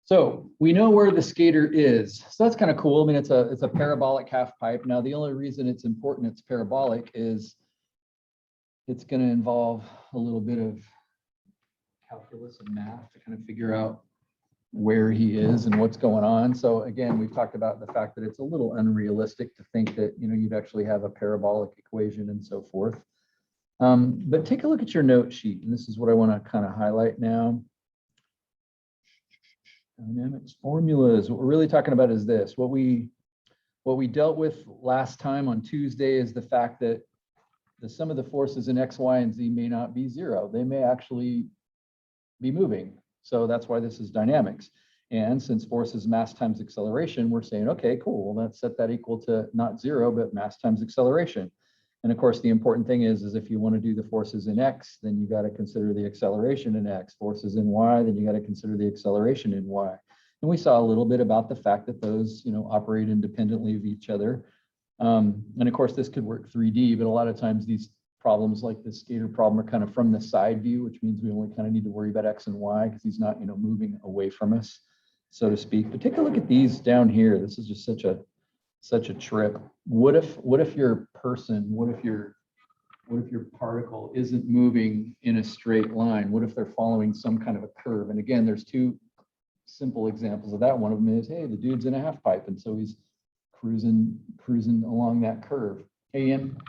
So we know where the skater is. So that's kind of cool. I mean, it's a parabolic half pipe. Now, the only reason it's important it's parabolic is it's going to involve a little bit of calculus and math to kind of figure out where he is and what's going on. So again, we've talked about the fact that it's a little unrealistic to think that, you know, you'd actually have a parabolic equation and so forth. But take a look at your note sheet. And this is what I want to kind of highlight now. Dynamics formulas. What we're really talking about is this. What we dealt with last time on Tuesday is the fact that the sum of the forces in X, Y, and Z may not be zero. They may actually be moving. So that's why this is dynamics. And since force is mass times acceleration, we're saying, okay, cool. Well, let's set that equal to not zero, but mass times acceleration. And of course, the important thing is if you want to do the forces in X, then you got to consider the acceleration in X. Forces in Y, then you got to consider the acceleration in Y. And we saw a little bit about the fact that those, you know, operate independently of each other. And of course, this could work 3D, but a lot of times these problems like the skater problem are kind of from the side view, which means we only kind of need to worry about X and Y because he's not, you know, moving away from us, so to speak. But take a look at these down here. This is just such a trip. What if your person, what if your particle isn't moving in a straight line? What if they're following some kind of a curve? And again, there's two simple examples of that. One of them is, hey, the dude's in a half pipe, and so he's cruising along that curve. And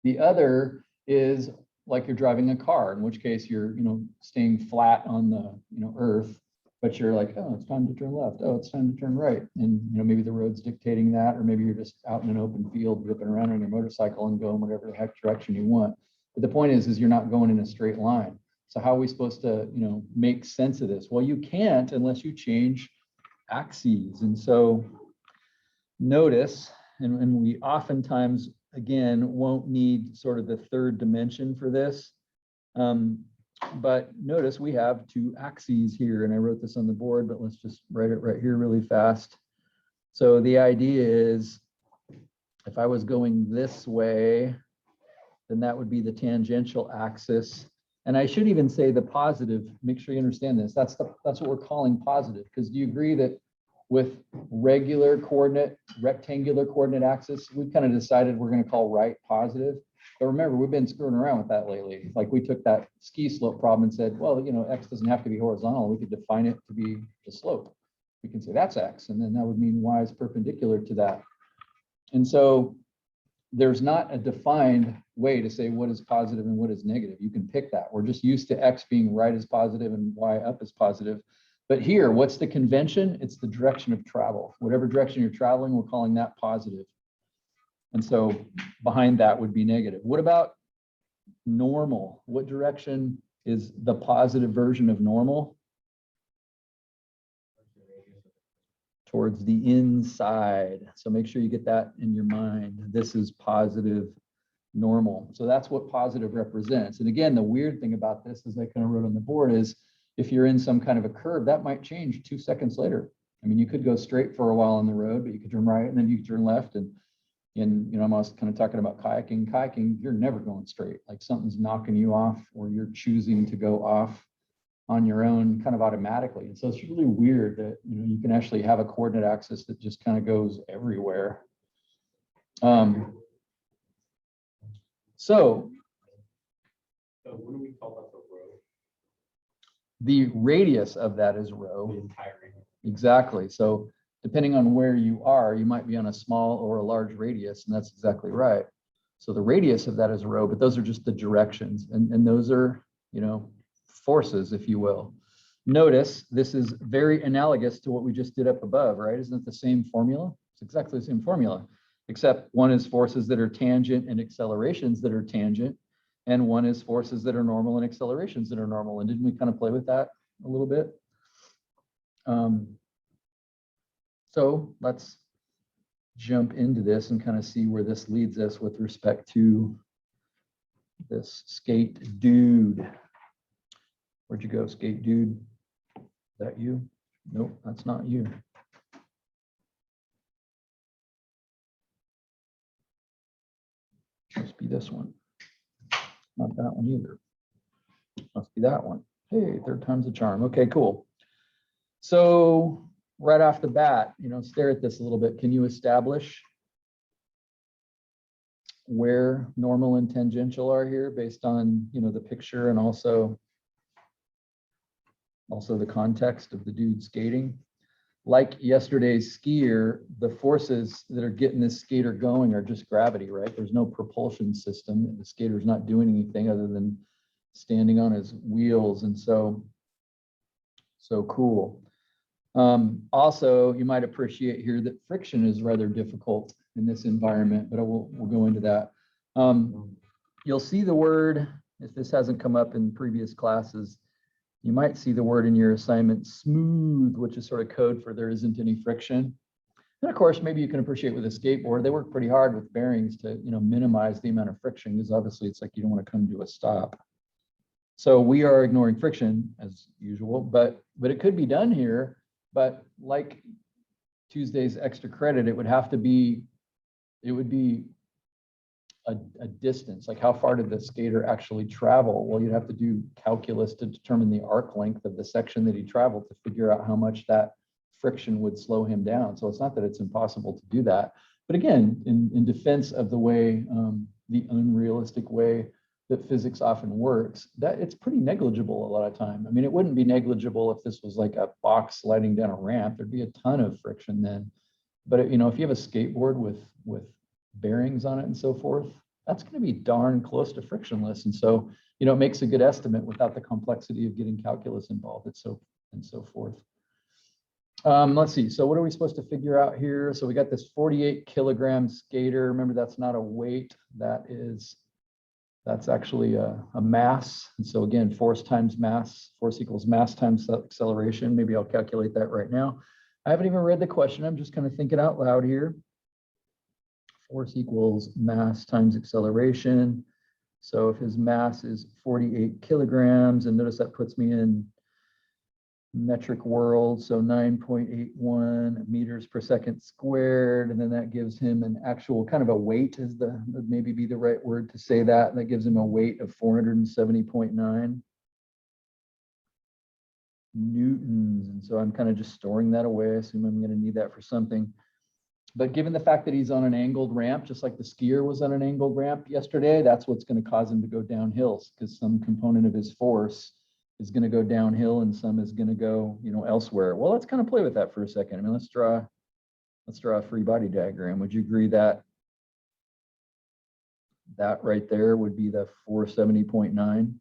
the other is like you're driving a car, in which case you're, you know, staying flat on the, you know, earth, but you're like, oh, it's time to turn left. Oh, it's time to turn right. And, you know, maybe the road's dictating that, or maybe you're just out in an open field ripping around on your motorcycle and going whatever the heck direction you want. But the point is you're not going in a straight line. So how are we supposed to, you know, make sense of this? Well, you can't unless you change axes. And so notice, and we oftentimes, again, won't need sort of the third dimension for this. But notice we have two axes here, and I wrote this on the board, but let's just write it right here really fast. So the idea is if I was going this way, then that would be the tangential axis. And I should even say the positive, make sure you understand this. That's what we're calling positive, because do you agree that with regular coordinate, rectangular coordinate axis, we've kind of decided we're going to call right positive. But remember, we've been screwing around with that lately. Like we took that ski slope problem and said, well, you know, X doesn't have to be horizontal. We could define it to be the slope. We can say that's X, and then that would mean Y is perpendicular to that. And so there's not a defined way to say what is positive and what is negative. You can pick that. We're just used to X being right as positive and Y up as positive. But here, what's the convention? It's the direction of travel. Whatever direction you're traveling, we're calling that positive. And so behind that would be negative. What about normal? What direction is the positive version of normal? Towards the inside. So make sure you get that in your mind. This is positive normal. So that's what positive represents. And again, the weird thing about this, as I kind of wrote on the board, is if you're in some kind of a curve, that might change 2 seconds later. I mean, you could go straight for a while on the road, but you could turn right and then you could turn left. And you know, I'm also kind of talking about kayaking. Kayaking, you're never going straight. Like something's knocking you off, or you're choosing to go off on your own kind of automatically. And so it's really weird that, you know, you can actually have a coordinate axis that just kind of goes everywhere. So what do we call that, the row? The radius of that is rho. The entire radius. Exactly. So depending on where you are, you might be on a small or a large radius, and that's exactly right. So the radius of that is rho, but those are just the directions, and those are, you know, forces, if you will. Notice this is very analogous to what we just did up above, right? Isn't it the same formula? It's exactly the same formula, except one is forces that are tangent and accelerations that are tangent, and one is forces that are normal and accelerations that are normal. And didn't we kind of play with that a little bit? So let's jump into this and kind of see where this leads us with respect to this skate dude. Where'd you go, skate dude? Is that you? Nope, that's not you. Must be this one. Not that one either. Must be that one. Hey, third time's a charm. Okay, cool. So right off the bat, stare at this a little bit. Can you establish where normal and tangential are here based on, the picture and also the context of the dude skating? Like yesterday's skier, the forces that are getting this skater going are just gravity, right? There's no propulsion system. The skater's not doing anything other than standing on his wheels. And so cool. Also, you might appreciate here that friction is rather difficult in this environment, but we'll go into that. You'll see the word, if this hasn't come up in previous classes, you might see the word in your assignment, smooth, which is sort of code for there isn't any friction. And of course, maybe you can appreciate with a skateboard, they work pretty hard with bearings to, minimize the amount of friction, because obviously it's like you don't want to come to a stop. So we are ignoring friction as usual, but it could be done here. But like Tuesday's extra credit, it would be a distance, like how far did the skater actually travel? Well, you'd have to do calculus to determine the arc length of the section that he traveled to figure out how much that friction would slow him down. So it's not that it's impossible to do that. But again, in defense of the way, the unrealistic way that physics often works, that it's pretty negligible a lot of time. I mean, it wouldn't be negligible if this was like a box sliding down a ramp. There'd be a ton of friction then. But if you have a skateboard with bearings on it and so forth, that's going to be darn close to frictionless. And so, it makes a good estimate without the complexity of getting calculus involved and so forth. Let's see. So what are we supposed to figure out here? So we got this 48 kilogram skater. Remember, that's not a weight. That's actually a mass. And so again, force times mass, force equals mass times acceleration. Maybe I'll calculate that right now. I haven't even read the question. I'm just kind of thinking out loud here. Force equals mass times acceleration. So if his mass is 48 kilograms, and notice that puts me in metric world, so 9.81 meters per second squared, and then that gives him an actual kind of a weight is would maybe be the right word to say that. That gives him a weight of 470.9 newtons. And so I'm kind of just storing that away. I assume I'm going to need that for something. But given the fact that he's on an angled ramp, just like the skier was on an angled ramp yesterday, that's what's going to cause him to go downhill, because some component of his force is going to go downhill and some is going to go, elsewhere. Well, let's kind of play with that for a second. I mean, let's draw a free body diagram. Would you agree that right there would be the 470.9?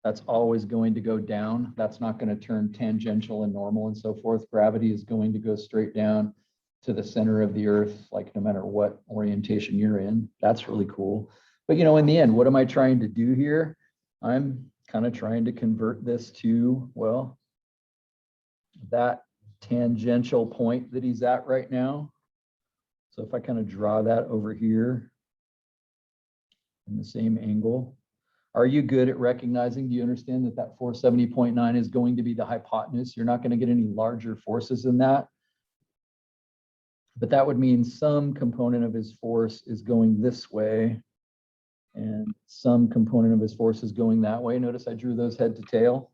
That's always going to go down. That's not going to turn tangential and normal and so forth. Gravity is going to go straight down to the center of the earth, like no matter what orientation you're in. That's really cool. But in the end, what am I trying to do here? I'm kind of trying to convert this to, well, that tangential point that he's at right now. So if I kind of draw that over here in the same angle, are you good at recognizing, do you understand that 470.9 is going to be the hypotenuse? You're not going to get any larger forces than that. But that would mean some component of his force is going this way and some component of his force is going that way. Notice I drew those head to tail.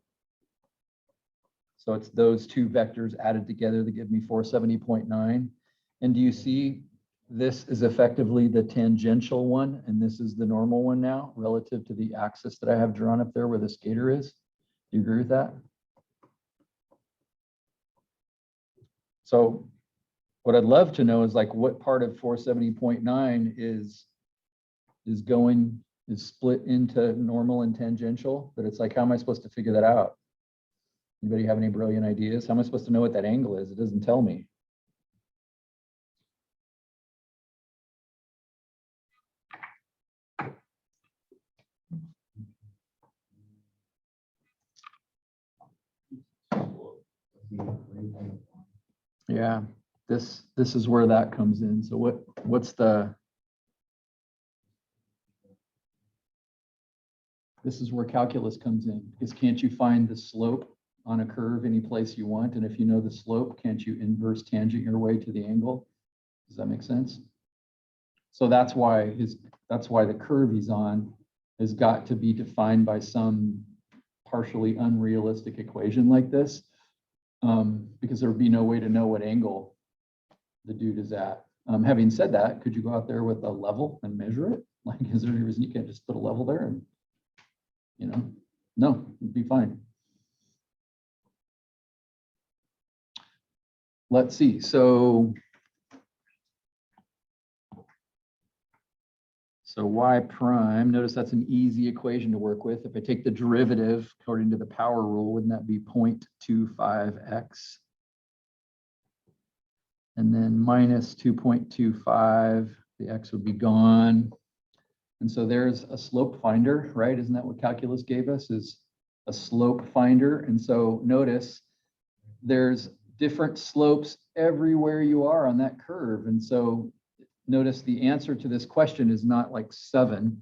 So it's those two vectors added together that give me 470.9. And do you see this is effectively the tangential one and this is the normal one now relative to the axis that I have drawn up there where the skater is? Do you agree with that? So what I'd love to know is like what part of 470.9 is split into normal and tangential, but it's like, how am I supposed to figure that out? Anybody have any brilliant ideas? How am I supposed to know what that angle is? It doesn't tell me. Yeah, this is where that comes in. So this is where calculus comes in, because can't you find the slope on a curve any place you want? And if you know the slope, can't you inverse tangent your way to the angle? Does that make sense? So that's why the curve he's on has got to be defined by some partially unrealistic equation like this. because there would be no way to know what angle the dude is at. Having said that, could you go out there with a level and measure it? Like, is there any reason you can't just put a level there and, no, it'd be fine. Let's see. So y prime, notice that's an easy equation to work with. If I take the derivative according to the power rule, wouldn't that be 0.25x? And then minus 2.25, the x would be gone. And so there's a slope finder, right? Isn't that what calculus gave us, is a slope finder? And so notice there's different slopes everywhere you are on that curve. And so notice the answer to this question is not like 7.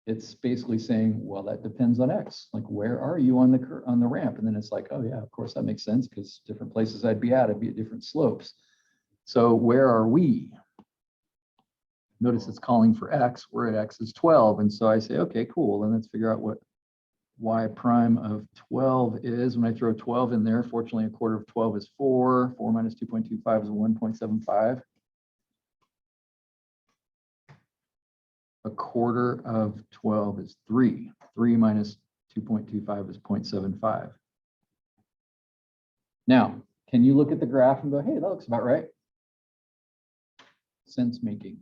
It's basically saying, well, that depends on x. Like, where are you on the ramp? And then it's like, oh yeah, of course that makes sense, because different places I'd be at different slopes. So where are we? Notice it's calling for x. We're at x is 12. And so I say, okay, cool. Then let's figure out what y prime of 12 is. When I throw 12 in there, fortunately, a quarter of 12 is 4. 4 minus 2.25 is 1.75. A quarter of 12 is 3. 3 minus 2.25 is 0.75. Now, can you look at the graph and go, hey, that looks about right? Sense making,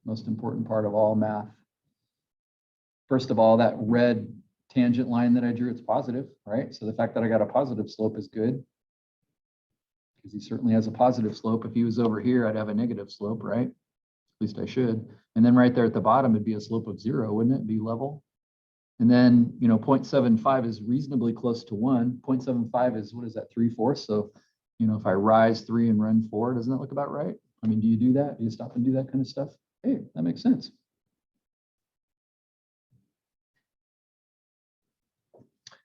most important part of all math. First of all, that red tangent line that I drew, it's positive, right? So the fact that I got a positive slope is good, because he certainly has a positive slope. If he was over here, I'd have a negative slope, right? At least I should. And then right there at the bottom, it'd be a slope of 0, wouldn't it? Be level. And then, 0.75 is reasonably close to 1. 0.75 is, what is that, 3/4? So, if I rise 3 and run 4, doesn't that look about right? I mean, do you do that? Do you stop and do that kind of stuff? Hey, that makes sense.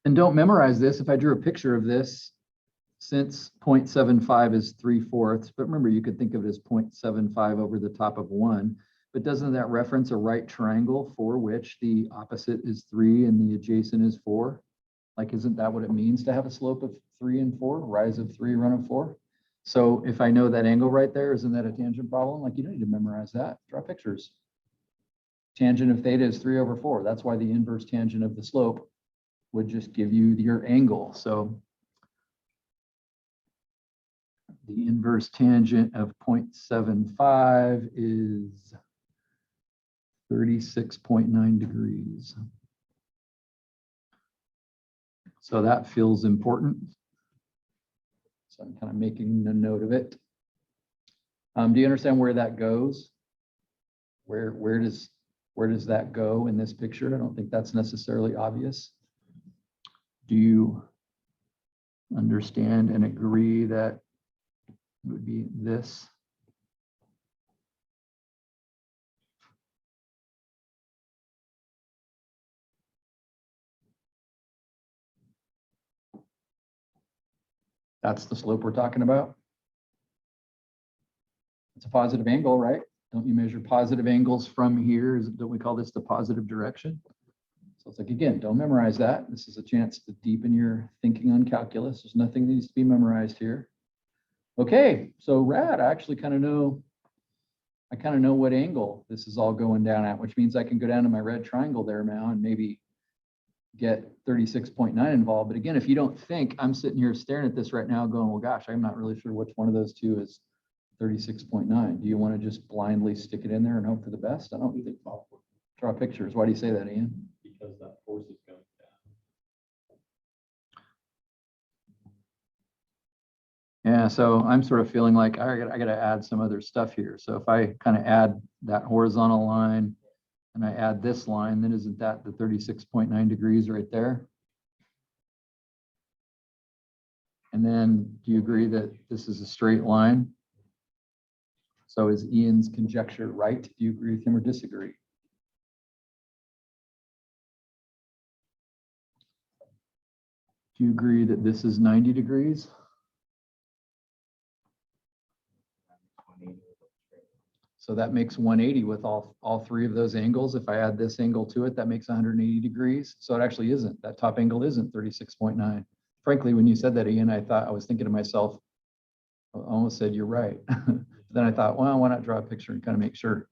And don't memorize this. If I drew a picture of this, since 0.75 is 3/4, but remember, you could think of it as 0.75 over the top of 1. But doesn't that reference a right triangle for which the opposite is 3 and the adjacent is 4? Like, isn't that what it means to have a slope of 3 and 4, rise of 3, run of 4? So if I know that angle right there, isn't that a tangent problem? Like, you don't need to memorize that. Draw pictures. Tangent of theta is 3/4. That's why the inverse tangent of the slope would just give you your angle. So the inverse tangent of 0.75 is 36.9 degrees. So that feels important. So I'm kind of making a note of it. Do you understand where that goes? Where does that go in this picture? I don't think that's necessarily obvious. Do you understand and agree that it would be this? That's the slope we're talking about. It's a positive angle, right? Don't you measure positive angles from here? Don't we call this the positive direction? So it's like, again, don't memorize that. This is a chance to deepen your thinking on calculus. There's nothing that needs to be memorized here. Okay, so rad, I actually kind of know what angle this is all going down at, which means I can go down to my red triangle there now and maybe get 36.9 involved. But again, if you don't think, I'm sitting here staring at this right now going, well, gosh, I'm not really sure which one of those two is 36.9. Do you want to just blindly stick it in there and hope for the best? I don't think. Draw pictures. Why do you say that, Ian? Because that force is going down. Yeah, so I'm sort of feeling like I got to add some other stuff here. So if I kind of add that horizontal line and I add this line, then isn't that the 36.9 degrees right there? And then do you agree that this is a straight line? So is Ian's conjecture right? Do you agree with him or disagree? Do you agree that this is 90 degrees? So that makes 180 with all three of those angles. If I add this angle to it, that makes 180 degrees. So it actually isn't. That top angle isn't 36.9. frankly, when you said that, Ian, I was thinking to myself, I almost said, you're right. Then I thought, well, why not draw a picture and kind of make sure.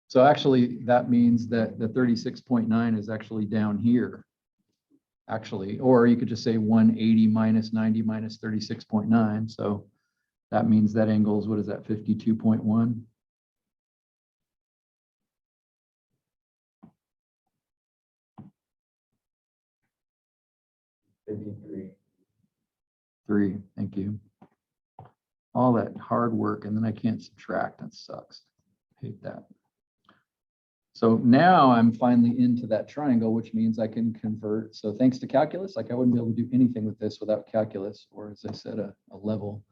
So actually, that means that the 36.9 is actually down here. Actually, or you could just say 180 minus 90 minus 36.9. So that means that angle is, what is that, 52.1? Three, thank you. All that hard work, and then I can't subtract. That sucks. Hate that. So now I'm finally into that triangle, which means I can convert. So thanks to calculus, like I wouldn't be able to do anything with this without calculus, or as I said, a level.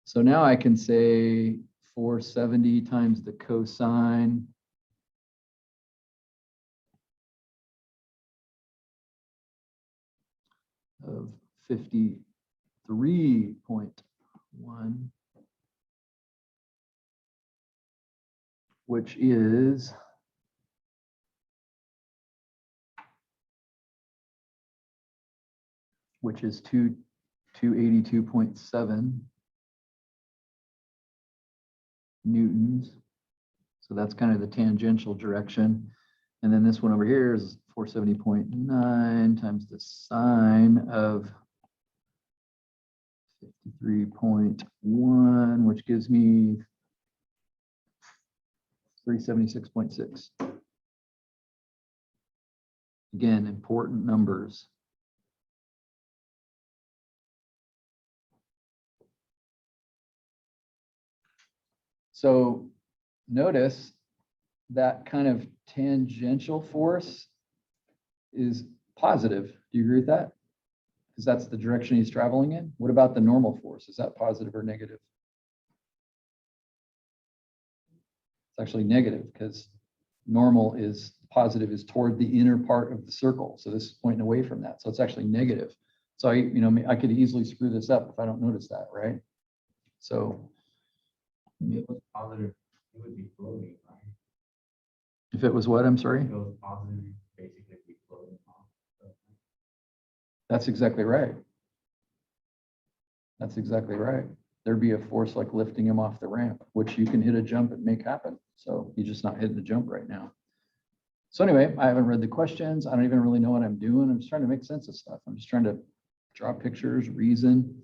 So now I can say 470 times the cosine of 53.1, which is 282.7 newtons. So that's kind of the tangential direction. And then this one over here is 470.9 times the sine of 53.1, which gives me 376.6. Again, important numbers. So notice that kind of tangential force is positive. Do you agree with that? Because that's the direction he's traveling in. What about the normal force? Is that positive or negative? It's actually negative, because normal is positive is toward the inner part of the circle. So this is pointing away from that. So it's actually negative. So I could easily screw this up if I don't notice that, right? So If it was positive, it would be floating, right? if it was what, I'm sorry? If it was positive, basically be floating off. That's exactly right. That's exactly right. There'd be a force like lifting him off the ramp, which you can hit a jump and make happen. So he's just not hitting the jump right now. So anyway, I haven't read the questions. I don't even really know what I'm doing. I'm just trying to make sense of stuff. I'm just trying to draw pictures, reason.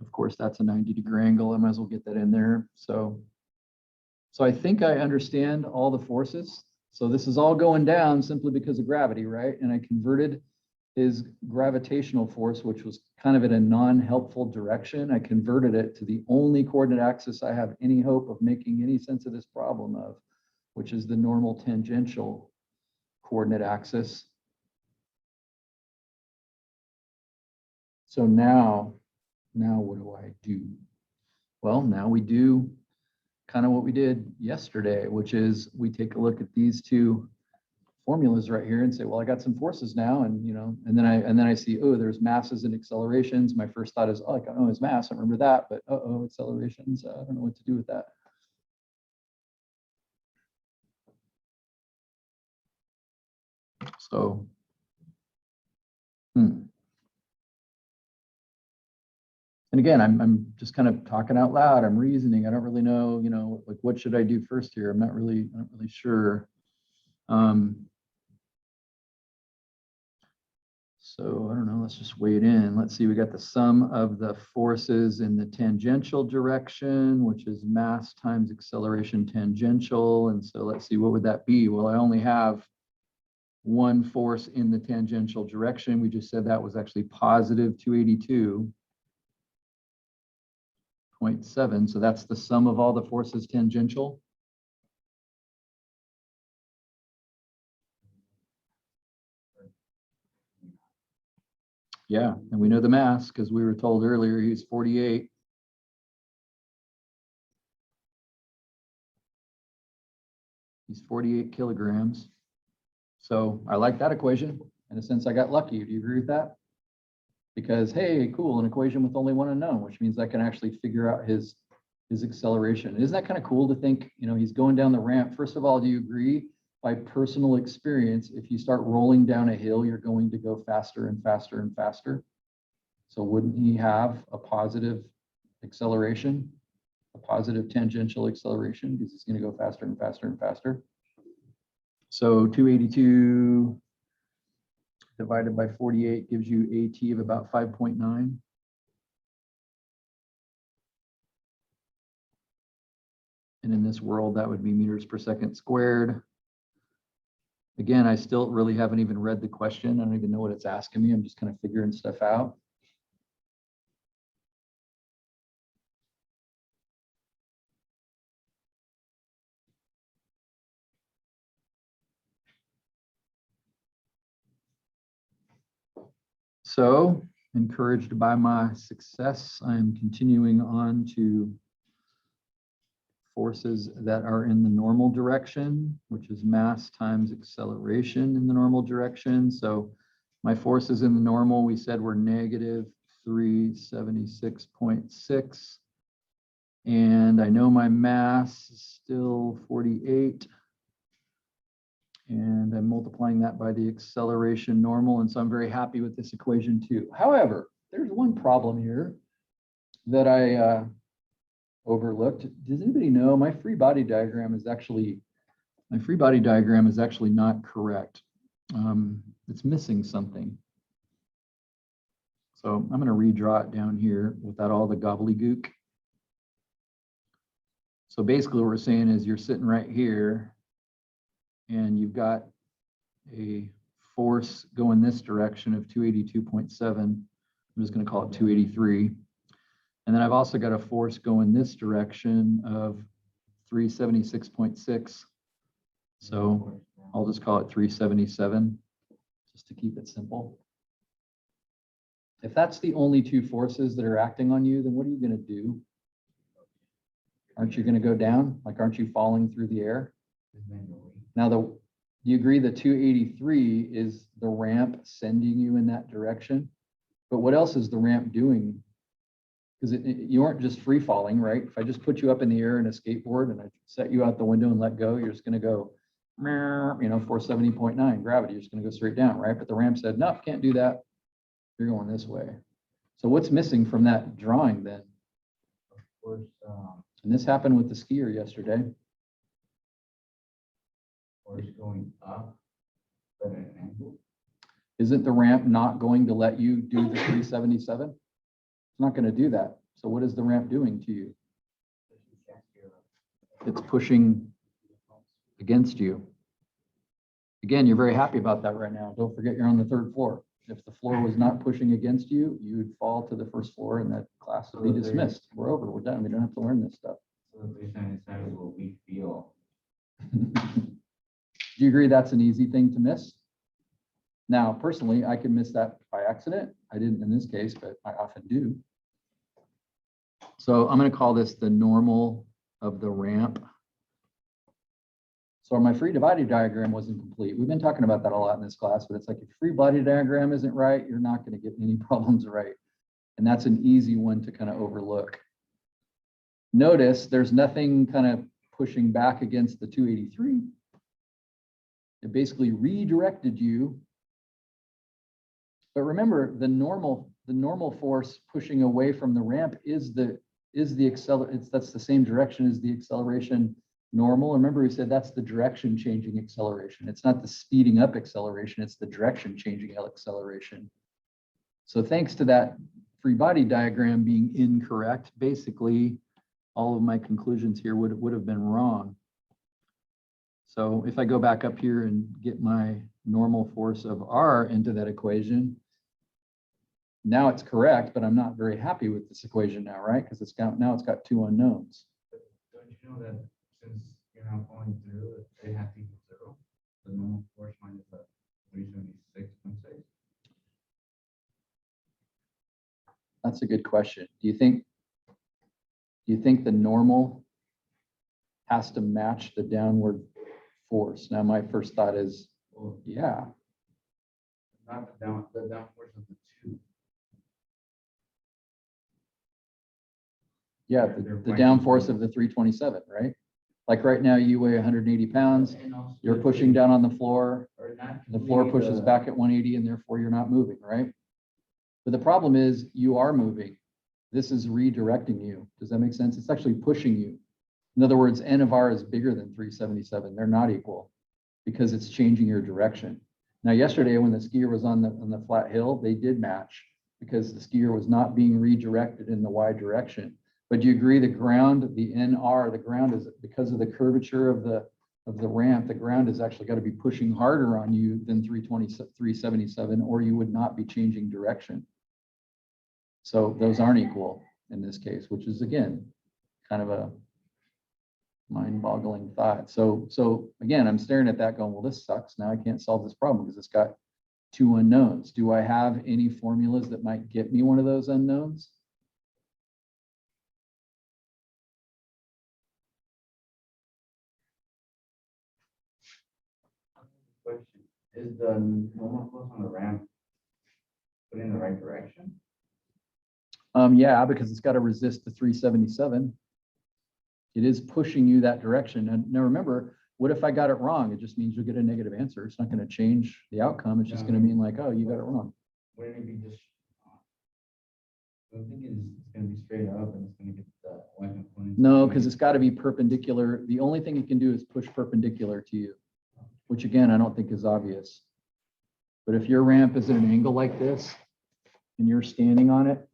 Of course, that's a 90-degree angle. I might as well get that in there. So I think I understand all the forces. So this is all going down simply because of gravity, right? And I converted his gravitational force, which was kind of in a non-helpful direction. I converted it to the only coordinate axis I have any hope of making any sense of this problem of, which is the normal tangential coordinate axis. So now what do I do? Well, now we do kind of what we did yesterday, which is we take a look at these two formulas right here and say, well, I got some forces now, and and then I see, oh, there's masses and accelerations. My first thought is, oh, I know it's mass, I remember that, but accelerations, I don't know what to do with that. So, and again, I'm just kind of talking out loud. I'm reasoning. I don't really know, like what should I do first here? I'm not really sure. So I don't know, let's just wait in. Let's see, we got the sum of the forces in the tangential direction, which is mass times acceleration tangential. And so let's see, what would that be? Well, I only have one force in the tangential direction. We just said that was actually positive 282.7. So that's the sum of all the forces tangential. Yeah, and we know the mass because we were told earlier he's 48. He's 48 kilograms. So I like that equation. In a sense, I got lucky. Do you agree with that? Because, hey, cool, an equation with only one unknown, which means I can actually figure out his acceleration. Isn't that kind of cool to think, he's going down the ramp. First of all, do you agree by personal experience, if you start rolling down a hill, you're going to go faster and faster and faster. So wouldn't he have a positive acceleration, a positive tangential acceleration, because he's going to go faster and faster and faster? So 282 divided by 48 gives you AT of about 5.9. And in this world, that would be meters per second squared. Again, I still really haven't even read the question. I don't even know what it's asking me. I'm just kind of figuring stuff out. So, encouraged by my success, I'm continuing on to forces that are in the normal direction, which is mass times acceleration in the normal direction. So my forces in the normal, we said, were negative 376.6. And I know my mass is still 48. And I'm multiplying that by the acceleration normal. And so I'm very happy with this equation too. However, there's one problem here that I overlooked. Does anybody know my free body diagram is actually not correct. It's missing something. So I'm going to redraw it down here without all the gobbledygook. So basically what we're saying is you're sitting right here and you've got a force going this direction of 282.7. I'm just going to call it 283. And then I've also got a force going this direction of 376.6. So I'll just call it 377, just to keep it simple. If that's the only two forces that are acting on you, then what are you going to do? Aren't you going to go down? Like, aren't you falling through the air? Now, do you agree the 283 is the ramp sending you in that direction? But what else is the ramp doing? Because you aren't just free falling, right? If I just put you up in the air in a skateboard and I set you out the window and let go, you're just going to go, 470.9 gravity. You're just going to go straight down, right? But the ramp said, no, can't do that. You're going this way. So what's missing from that drawing then? Of course, And this happened with the skier yesterday. force going up, but at an angle. Isn't the ramp not going to let you do the 377? It's not going to do that. So what is the ramp doing to you? It's pushing against you. Again, you're very happy about that right now. Don't forget you're on the 3rd floor. If the floor was not pushing against you, you would fall to the 1st floor and that class would be dismissed. We're over. We're done. We don't have to learn this stuff. So the 377 is what we feel. Do you agree that's an easy thing to miss? Now, personally, I can miss that by accident. I didn't in this case, but I often do. So I'm going to call this the normal of the ramp. So my free body diagram wasn't complete. We've been talking about that a lot in this class, but it's like if free body diagram isn't right, you're not going to get any problems right. And that's an easy one to kind of overlook. Notice there's nothing kind of pushing back against the 283. It basically redirected you. But remember, the normal force pushing away from the ramp is the acceleration. That's the same direction as the acceleration normal. Remember, we said that's the direction changing acceleration. It's not the speeding up acceleration. It's the direction changing acceleration. So thanks to that free body diagram being incorrect, basically all of my conclusions here would have been wrong. So if I go back up here and get my normal force of R into that equation, now it's correct, but I'm not very happy with this equation now, right? Because now it's got two unknowns. But don't you know that since you're not falling through, it has to equal 0? The normal force minus the 376.6. That's a good question. Do you think the normal has to match the downward force? Now, my first thought is, well, yeah. Not the down force of the 2. Yeah, the down force of the 327, right? Like right now, you weigh 180 pounds, And also you're the pushing down on the floor, or not the floor completely pushes the- back at 180 and therefore you're not moving, right? But the problem is you are moving. This is redirecting you. Does that make sense? It's actually pushing you. In other words, N of R is bigger than 377. They're not equal because it's changing your direction. Now, yesterday when the skier was on the flat hill, they did match because the skier was not being redirected in the Y direction. But do you agree the ground, the NR, the ground is because of the curvature of the ramp, the ground has actually got to be pushing harder on you than 320, 377, or you would not be changing direction. So those aren't equal in this case, which is again, kind of a mind-boggling thought. So again, I'm staring at that going, well, this sucks. Now I can't solve this problem because it's got two unknowns. Do I have any formulas that might get me one of those unknowns? Question, is the normal force on the ramp put in the right direction? Yeah, because it's got to resist the 377. It is pushing you that direction. And now remember, what if I got it wrong? It just means you'll get a negative answer. It's not going to change the outcome. It's just going to mean like, oh, you got it wrong. Wouldn't it be just? I'm thinking it's gonna be straight up and it's gonna get the Y component. No, because it's got to be perpendicular. The only thing it can do is push perpendicular to you, which again, I don't think is obvious. But if your ramp is at an angle like this and you're standing on it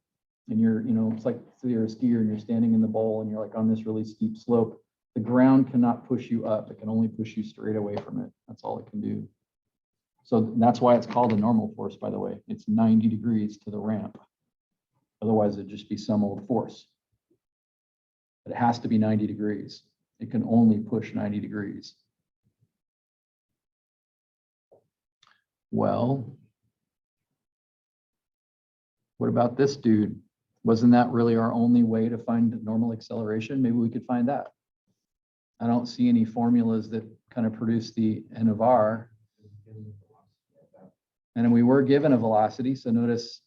and you're, it's like so you're a skier and you're standing in the bowl and you're like on this really steep slope, the ground cannot push you up. It can only push you straight away from it. That's all it can do. So that's why it's called a normal force, by the way. It's 90 degrees to the ramp. Otherwise, it'd just be some old force. But it has to be 90 degrees. It can only push 90 degrees. Well, what about this dude? Wasn't that really our only way to find normal acceleration? Maybe we could find that. I don't see any formulas that kind of produce the N of R. And we were given a velocity, so notice,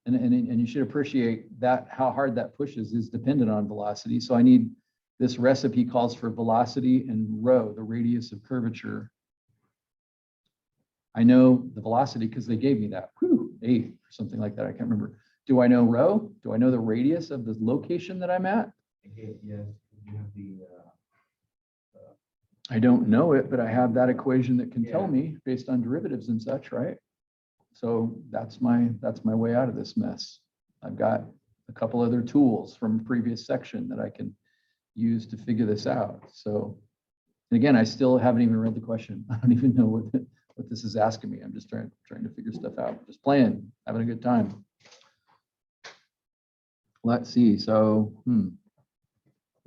and you should appreciate that how hard that pushes is dependent on velocity. So I need, this recipe calls for velocity and rho, the radius of curvature. I know the velocity because they gave me that, 8 or something like that, I can't remember. Do I know rho? Do I know the radius of the location that I'm at? Okay, yes, you have the. I don't know it, but I have that equation that can tell Yeah. me based on derivatives and such, right? So that's my way out of this mess. I've got a couple other tools from a previous section that I can use to figure this out. So, and again, I still haven't even read the question. I don't even know what this is asking me. I'm just trying to figure stuff out. Just playing, having a good time. Let's see. So,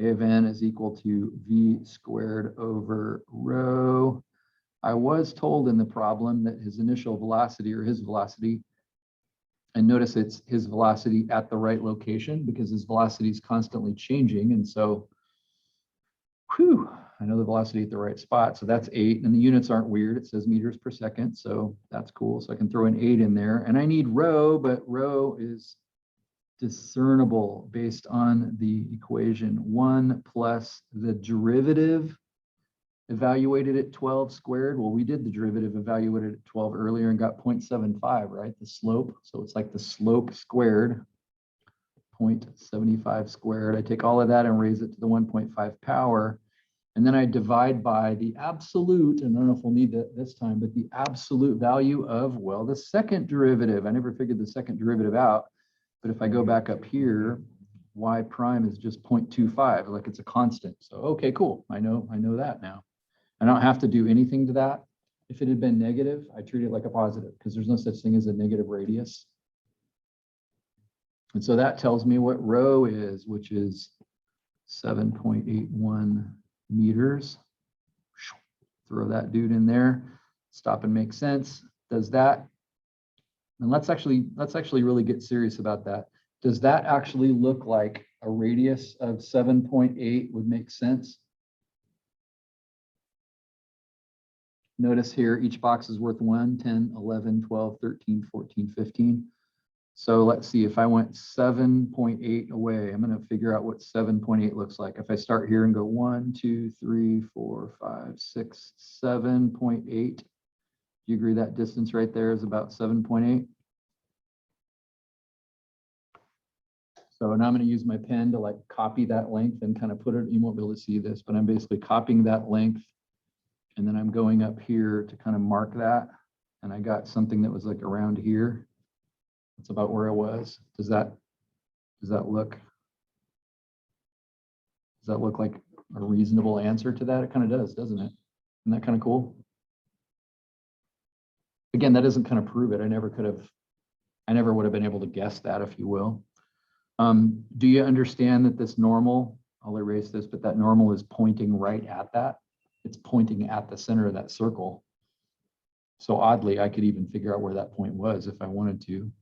A of n is equal to v squared over rho. I was told in the problem that his initial velocity or his velocity, and notice it's his velocity at the right location because his velocity is constantly changing. And so, I know the velocity at the right spot. So that's 8, and the units aren't weird. It says meters per second. So that's cool. So I can throw an 8 in there, and I need rho, but rho is discernible based on the equation 1 plus the derivative evaluated at 12 squared. Well, we did the derivative evaluated at 12 earlier and got 0.75, right? The slope. So it's like the slope squared, 0.75 squared. I take all of that and raise it to the 1.5 power. And then I divide by the absolute, and I don't know if we'll need that this time, but the absolute value of, well, the second derivative. I never figured the second derivative out. But if I go back up here, y prime is just 0.25, like it's a constant. So, okay, cool. I know that now. I don't have to do anything to that. If it had been negative, I treat it like a positive because there's no such thing as a negative radius. And so that tells me what rho is, which is 7.81 meters. Throw that dude in there. Stop and make sense. Does that? And let's actually really get serious about that. Does that actually look like a radius of 7.8 would make sense? Notice here, each box is worth 1, 10, 11, 12, 13, 14, 15. So let's see, if I went 7.8 away, I'm going to figure out what 7.8 looks like. If I start here and go 1, 2, 3, 4, 5, 6, 7.8. Do you agree that distance right there is about 7.8? So now I'm going to use my pen to like copy that length and kind of put it, you won't be able to see this, but I'm basically copying that length. And then I'm going up here to kind of mark that. And I got something that was like around here. That's about where I was. Does that look like a reasonable answer to that? It kind of does, doesn't it? Isn't that kind of cool? Again, that doesn't kind of prove it. I never would have been able to guess that, if you will. Do you understand that this normal, I'll erase this, but that normal is pointing right at that. It's pointing at the center of that circle. So oddly, I could even figure out where that point was if I wanted to.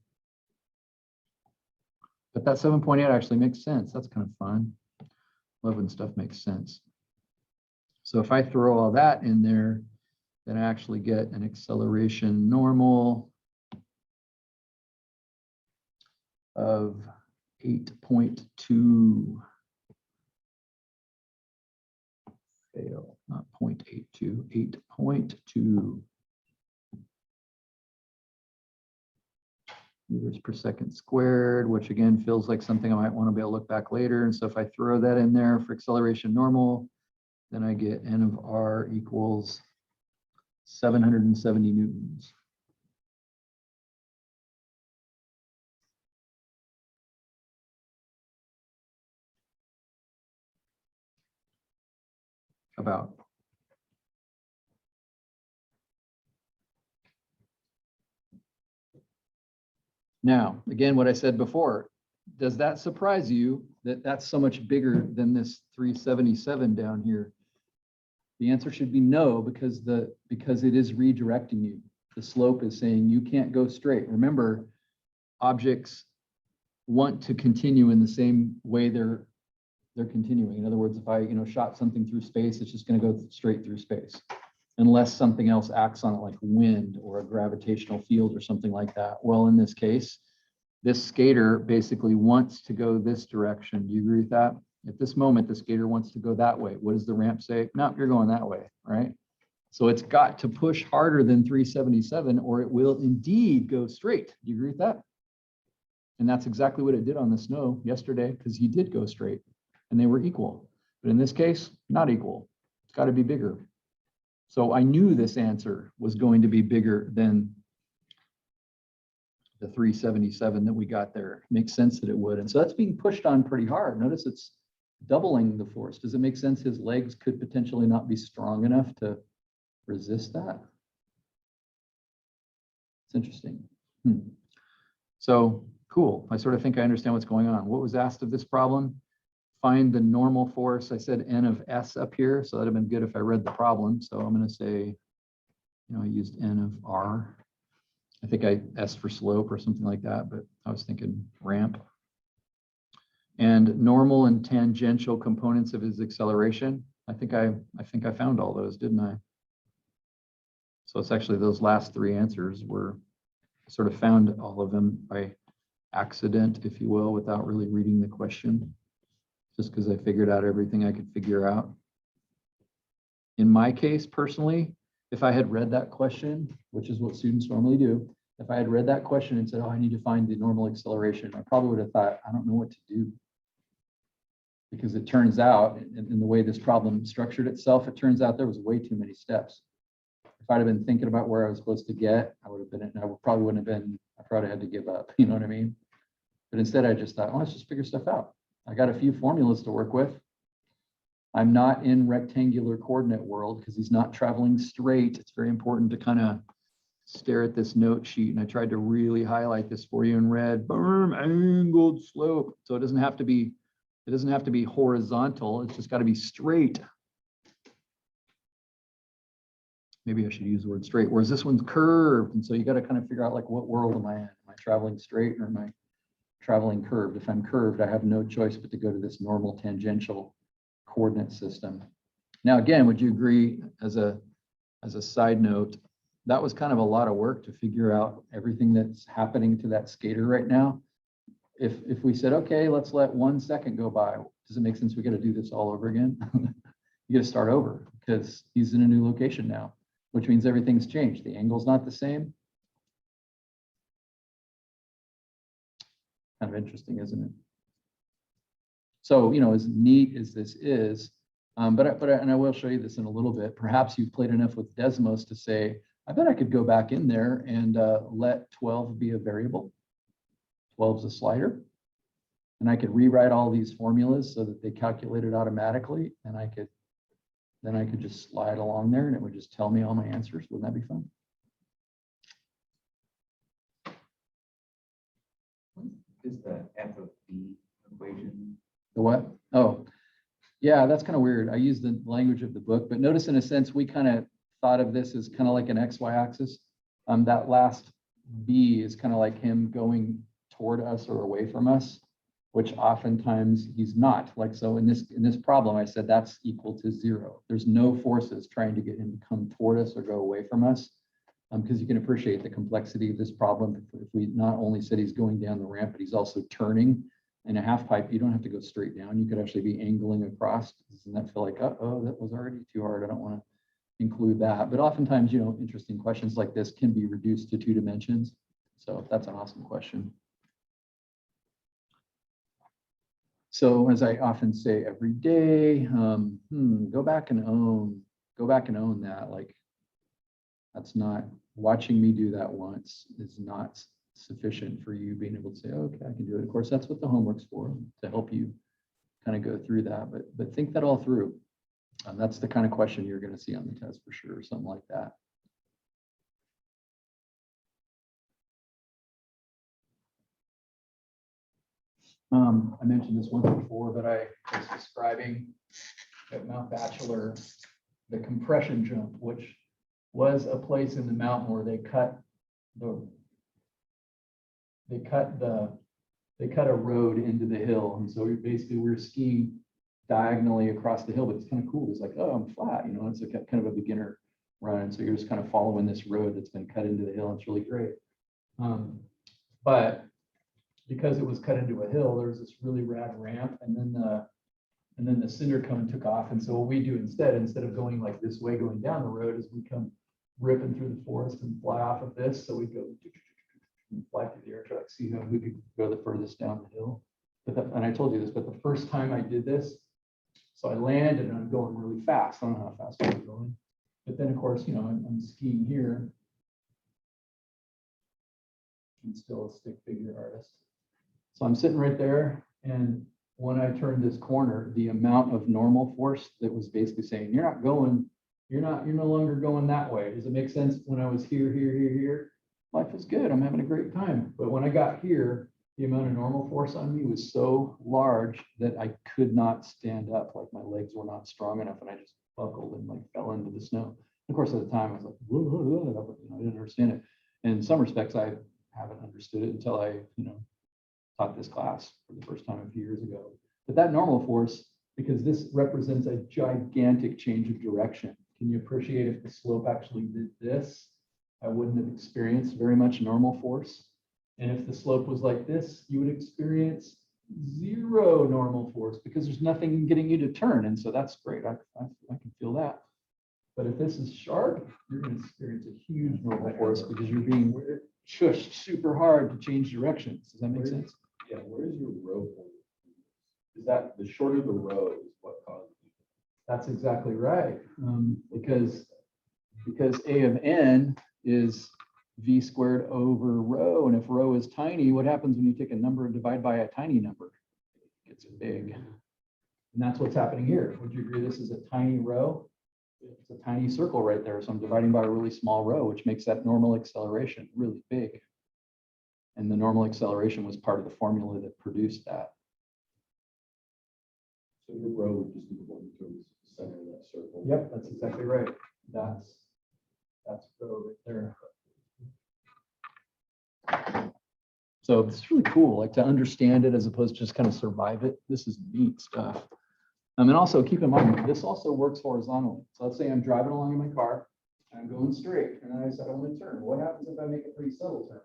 But that 7.8 actually makes sense. That's kind of fun. Love when stuff makes sense. So if I throw all that in there, then I actually get an acceleration normal of 8.2. Fail, not 0.82, 8.2 meters per second squared, which again feels like something I might want to be able to look back later. And so if I throw that in there for acceleration normal, then I get N of R equals 770 newtons. About. Now, again, what I said before, does that surprise you that that's so much bigger than this 377 down here? The answer should be no, because it is redirecting you. The slope is saying you can't go straight. Remember, objects want to continue in the same way they're continuing. In other words, if I shot something through space, it's just going to go straight through space, unless something else acts on it, like wind or a gravitational field or something like that. Well, in this case, this skater basically wants to go this direction. Do you agree with that? At this moment, the skater wants to go that way. What does the ramp say? No, you're going that way, right? So it's got to push harder than 377 or it will indeed go straight. Do you agree with that? And that's exactly what it did on the snow yesterday, because he did go straight and they were equal. But in this case, not equal. It's got to be bigger. So I knew this answer was going to be bigger than the 377 that we got there. It makes sense that it would. And so that's being pushed on pretty hard. Notice it's doubling the force. Does it make sense his legs could potentially not be strong enough to resist that? It's interesting. So cool. I sort of think I understand what's going on. What was asked of this problem? Find the normal force. I said N of S up here, so that'd have been good if I read the problem. So I'm going to say, I used N of R. I think I S for slope or something like that, but I was thinking ramp. And normal and tangential components of his acceleration. I think I found all those, didn't I? So it's actually those last three answers were sort of found all of them by accident, if you will, without really reading the question, just because I figured out everything I could figure out. In my case, personally, if I had read that question, which is what students normally do, if I had read that question and said, oh, I need to find the normal acceleration, I probably would have thought, I don't know what to do. Because it turns out, in the way this problem structured itself, it turns out there was way too many steps. If I'd have been thinking about where I was supposed to get, I probably wouldn't have been, I probably had to give up, you know what I mean? But instead I just thought, oh, let's just figure stuff out. I got a few formulas to work with. I'm not in rectangular coordinate world because he's not traveling straight. It's very important to kind of stare at this note sheet. And I tried to really highlight this for you in red, boom, angled slope. So it doesn't have to be horizontal. It's just got to be straight. Maybe I should use the word straight, whereas this one's curved. And so you got to kind of figure out, like, what world am I in? Am I traveling straight or am I traveling curved? If I'm curved, I have no choice but to go to this normal tangential coordinate system. Now, again, would you agree, as a side note, that was kind of a lot of work to figure out everything that's happening to that skater right now. If we said, okay, let's let 1 second go by, does it make sense we got to do this all over again? You got to start over because he's in a new location now, which means everything's changed. The angle's not the same. Kind of interesting, isn't it? So, you know, as neat as this is, and I will show you this in a little bit. Perhaps you've played enough with Desmos to say, I bet I could go back in there and let 12 be a variable. 12 is a slider. And I could rewrite all these formulas so that they calculate it automatically. And then I could just slide along there and it would just tell me all my answers. Wouldn't that be fun? Is the f of b equation? The what? Oh, yeah, that's kind of weird. I use the language of the book, but notice in a sense, we kind of thought of this as kind of like an XY axis. That last B is kind of like him going toward us or away from us, which oftentimes he's not. Like, so in this problem, I said that's equal to 0. There's no forces trying to get him to come toward us or go away from us. Because you can appreciate the complexity of this problem. If we not only said he's going down the ramp, but he's also turning in a half pipe, you don't have to go straight down. You could actually be angling across. Doesn't that feel like, oh, that was already too hard. I don't want to include that. But oftentimes, you know, interesting questions like this can be reduced to 2 dimensions. So that's an awesome question. So as I often say every day, go back and own that. Like, that's not, watching me do that once is not sufficient for you being able to say, okay, I can do it. Of course, that's what the homework's for, to help you kind of go through that. But think that all through. That's the kind of question you're going to see on the test for sure, or something like that. I mentioned this once before, but I was describing at Mount Bachelor the compression jump, which was a place in the mountain where they cut a road into the hill, and so we were skiing diagonally across the hill. But it's kind of cool. It's like, oh, I'm flat, you know. It's like kind of a beginner run, and so you're just kind of following this road that's been cut into the hill. It's really great. But because it was cut into a hill, there was this really rad ramp, and then the cinder cone took off. And so what we do instead of going like this way, going down the road, is we come ripping through the forest and fly off of this. So we go and fly through the air track, see who could go the furthest down the hill. And I told you this, but the first time I did this, so I landed and I'm going really fast. I don't know how fast I was going. But then, of course, you know, I'm skiing here. I'm still a stick figure artist. So I'm sitting right there, and when I turned this corner, the amount of normal force that was basically saying, you're no longer going that way. Does it make sense? When I was here, life is good. I'm having a great time. But when I got here, the amount of normal force on me was so large that I could not stand up. Like, my legs were not strong enough, and I just buckled and like fell into the snow. Of course, at the time I was like, whoa, whoa, whoa. I didn't understand it. And in some respects, I haven't understood it until I, taught this class for the first time a few years ago. But that normal force, because this represents a gigantic change of direction. Can you appreciate if the slope actually did this? I wouldn't have experienced very much normal force. And if the slope was like this, you would experience 0 normal force, because there's nothing getting you to turn. And so that's great. I can feel that. But if this is sharp, you're going to experience a huge normal force because you're being shushed super hard to change directions. Does that make sense? Yeah, where is your row point? Is that the shorter the row is what causes it? That's exactly right. Because A of n is v squared over rho. And if rho is tiny, what happens when you take a number and divide by a tiny number? It gets big. And that's what's happening here. Would you agree this is a tiny rho? It's a tiny circle right there. So I'm dividing by a really small rho, which makes that normal acceleration really big. And the normal acceleration was part of the formula that produced that. So your row would just be the one towards the center of that circle. Yep, that's exactly right. That's rho right there. So it's really cool, like, to understand it as opposed to just kind of survive it. This is neat stuff. And also keep in mind, this also works horizontally. So let's say I'm driving along in my car I'm going straight, and then I said I want to turn. What happens if I make a pretty subtle turn?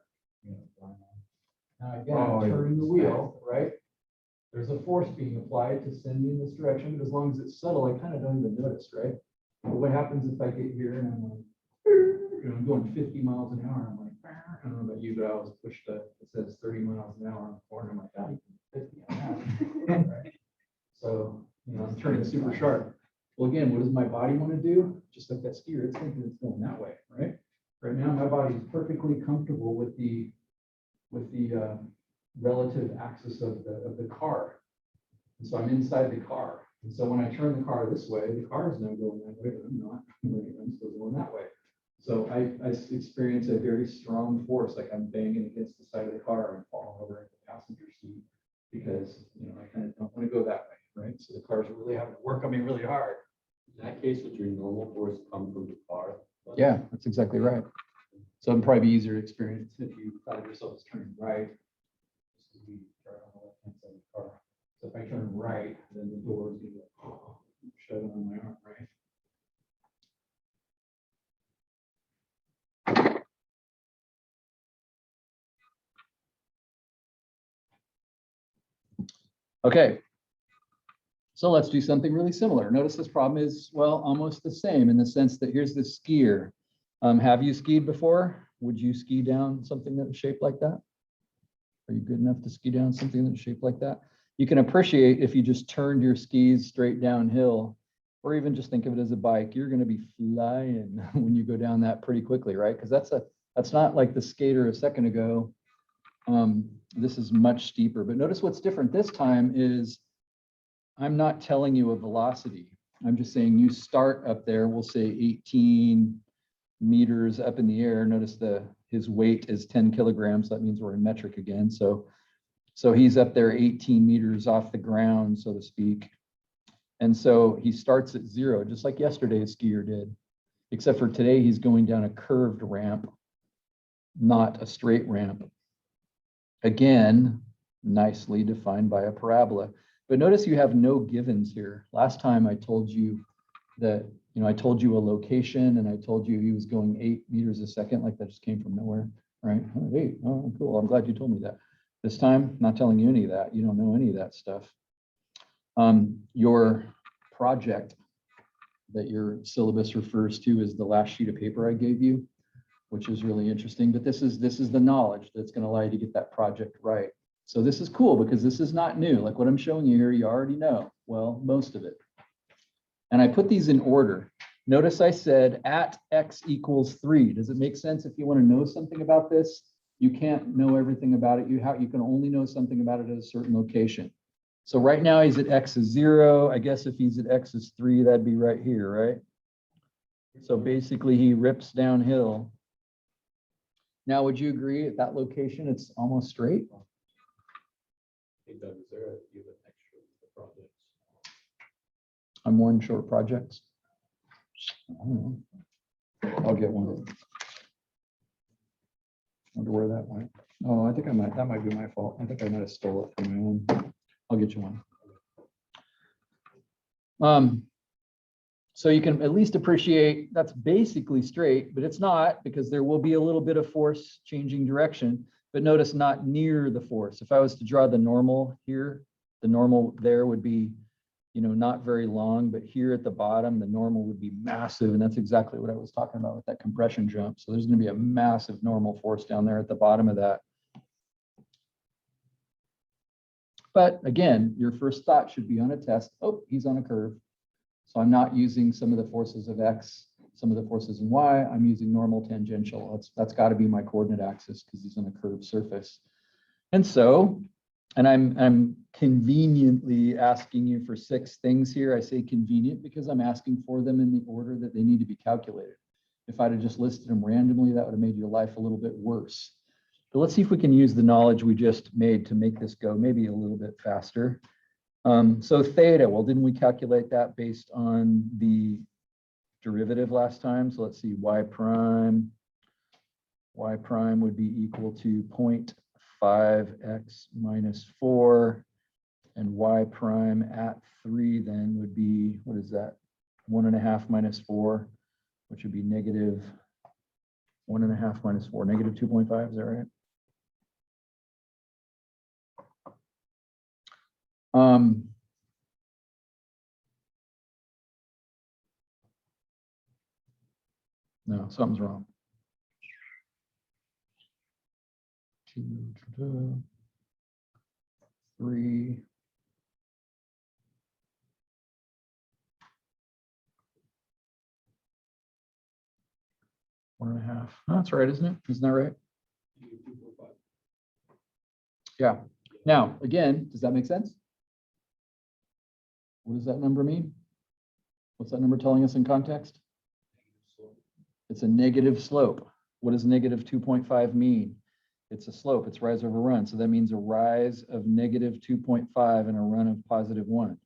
Now again, Oh, I'm yeah. turning the wheel, right? There's a force being applied to send me in this direction, but as long as it's subtle, I kind of don't even notice, right? But what happens if I get here and I'm like, you know, I'm going 50 miles an hour, I'm like, I don't know about you, but I always push it says 30 miles an hour on the corner, I'm like, oh, you can 50 on that, right? So, you know, I'm turning super sharp. Well, again, what does my body want to do? Just like that skier, it's thinking it's going that way, right? Right now, my body is perfectly comfortable with the relative axis of the car. And so I'm inside the car. And so when I turn the car this way, the car is now going that way, but I'm not. I'm still going that way. So I experience a very strong force, like I'm banging against the side of the car and falling over into the passenger seat because, you know, I kind of don't want to go that way, right? So the cars are really having to work on me really hard. In that case, would your normal force come from the car? Yeah, that's exactly right. So it'd probably be easier to experience if you thought of yourself as turning right. This would be right on the left-hand side of the car. So if I turn right, then the door is going to shut on my arm, right? Okay. So let's do something really similar. Notice this problem is, well, almost the same in the sense that here's the skier. Have you skied before? Would you ski down something that was shaped like that? Are you good enough to ski down something that's shaped like that? You can appreciate if you just turned your skis straight downhill, or even just think of it as a bike, you're going to be flying when you go down that pretty quickly, right? Because that's not like the skater a second ago. This is much steeper, but notice what's different this time is I'm not telling you a velocity. I'm just saying you start up there, we'll say 18 meters up in the air. Notice his weight is 10 kilograms. That means we're in metric again. So he's up there 18 meters off the ground, so to speak. And so he starts at 0, just like yesterday's skier did, except for today he's going down a curved ramp, not a straight ramp. Again, nicely defined by a parabola. But notice you have no givens here. Last time I told you that, you know, I told you a location and I told you he was going 8 meters a second, like that just came from nowhere, right? Oh, 8, oh, cool, I'm glad you told me that. This time, not telling you any of that. You don't know any of that stuff. Your project that your syllabus refers to is the last sheet of paper I gave you, which is really interesting, but this is the knowledge that's going to allow you to get that project right. So this is cool because this is not new. Like what I'm showing you here, you already know, well, most of it. And I put these in order. Notice I said at x equals 3. Does it make sense if you want to know something about this? You can't know everything about it. You can only know something about it at a certain location. So right now he's at x is 0. I guess if he's at x is 3, that'd be right here, right? So basically he rips downhill. Now, would you agree at that location, it's almost straight? Hey Doug, is there do you have an extra for projects? I'm one short projects. I don't know. I'll get one. Wonder where that went. Oh, I think that might be my fault. I think I might have stole it from my own. I'll get you one. So you can at least appreciate that's basically straight, but it's not because there will be a little bit of force changing direction, but notice not near the force. If I was to draw the normal here, the normal there would be, you know, not very long, but here at the bottom, the normal would be massive. And that's exactly what I was talking about with that compression jump. So there's going to be a massive normal force down there at the bottom of that. But again, your first thought should be on a test. Oh, he's on a curve. So I'm not using some of the forces of X, some of the forces in Y. I'm using normal tangential. That's got to be my coordinate axis because he's on a curved surface. And so, and I'm conveniently asking you for 6 things here. I say convenient because I'm asking for them in the order that they need to be calculated. If I'd have just listed them randomly, that would have made your life a little bit worse. But let's see if we can use the knowledge we just made to make this go maybe a little bit faster. So theta, well, didn't we calculate that based on the derivative last time? So let's see, y prime would be equal to 0.5x minus 4, and y prime at 3 then would be, what is that? 1.5 minus 4 which would be negative 1.5 minus 4, negative 2.5, is that right? No, something's wrong. 2, 3. One and a half. Oh, that's right, isn't it? Isn't that right? Yeah. Now, again, does that make sense? What does that number mean? What's that number telling us in context? It's a negative slope. What does negative 2.5 mean? It's a slope. It's rise over run. So that means a rise of negative 2.5 and a run of positive 1.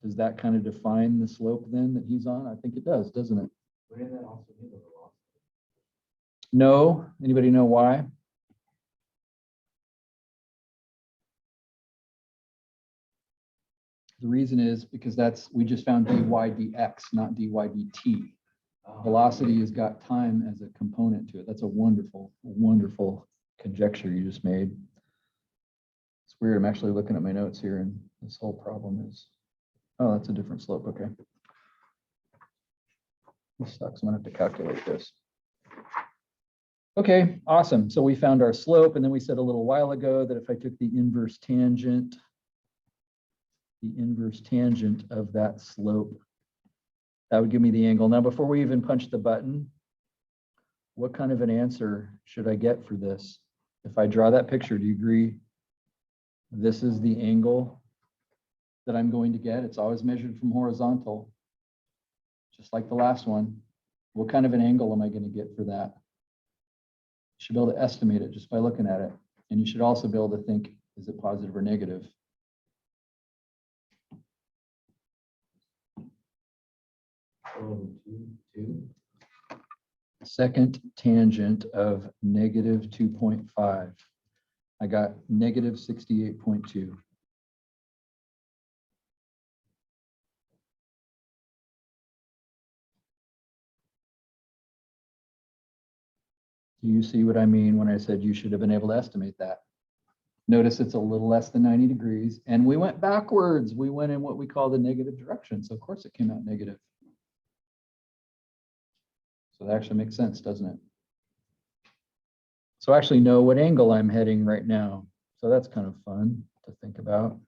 Does that kind of define the slope then that he's on? I think it does, doesn't it? Wouldn't that also be the velocity? No. Anybody know why? The reason is because we just found dy dx, not dy dt. Velocity has got time as a component to it. That's a wonderful, wonderful conjecture you just made. It's weird. I'm actually looking at my notes here, and this whole problem is, oh, that's a different slope. Okay. This sucks. I'm gonna have to calculate this. Okay, awesome. So we found our slope, and then we said a little while ago that if I took the inverse tangent of that slope, that would give me the angle. Now, before we even punch the button, what kind of an answer should I get for this? If I draw that picture, do you agree? This is the angle that I'm going to get. It's always measured from horizontal, just like the last one. What kind of an angle am I going to get for that? You should be able to estimate it just by looking at it. And you should also be able to think, is it positive or negative? Second tangent of negative 2.5. I got negative 68.2. Do you see what I mean when I said you should have been able to estimate that? Notice it's a little less than 90 degrees, and we went backwards. We went in what we call the negative direction. So of course it came out negative. So that actually makes sense, doesn't it? So I actually know what angle I'm heading right now. So that's kind of fun to think about.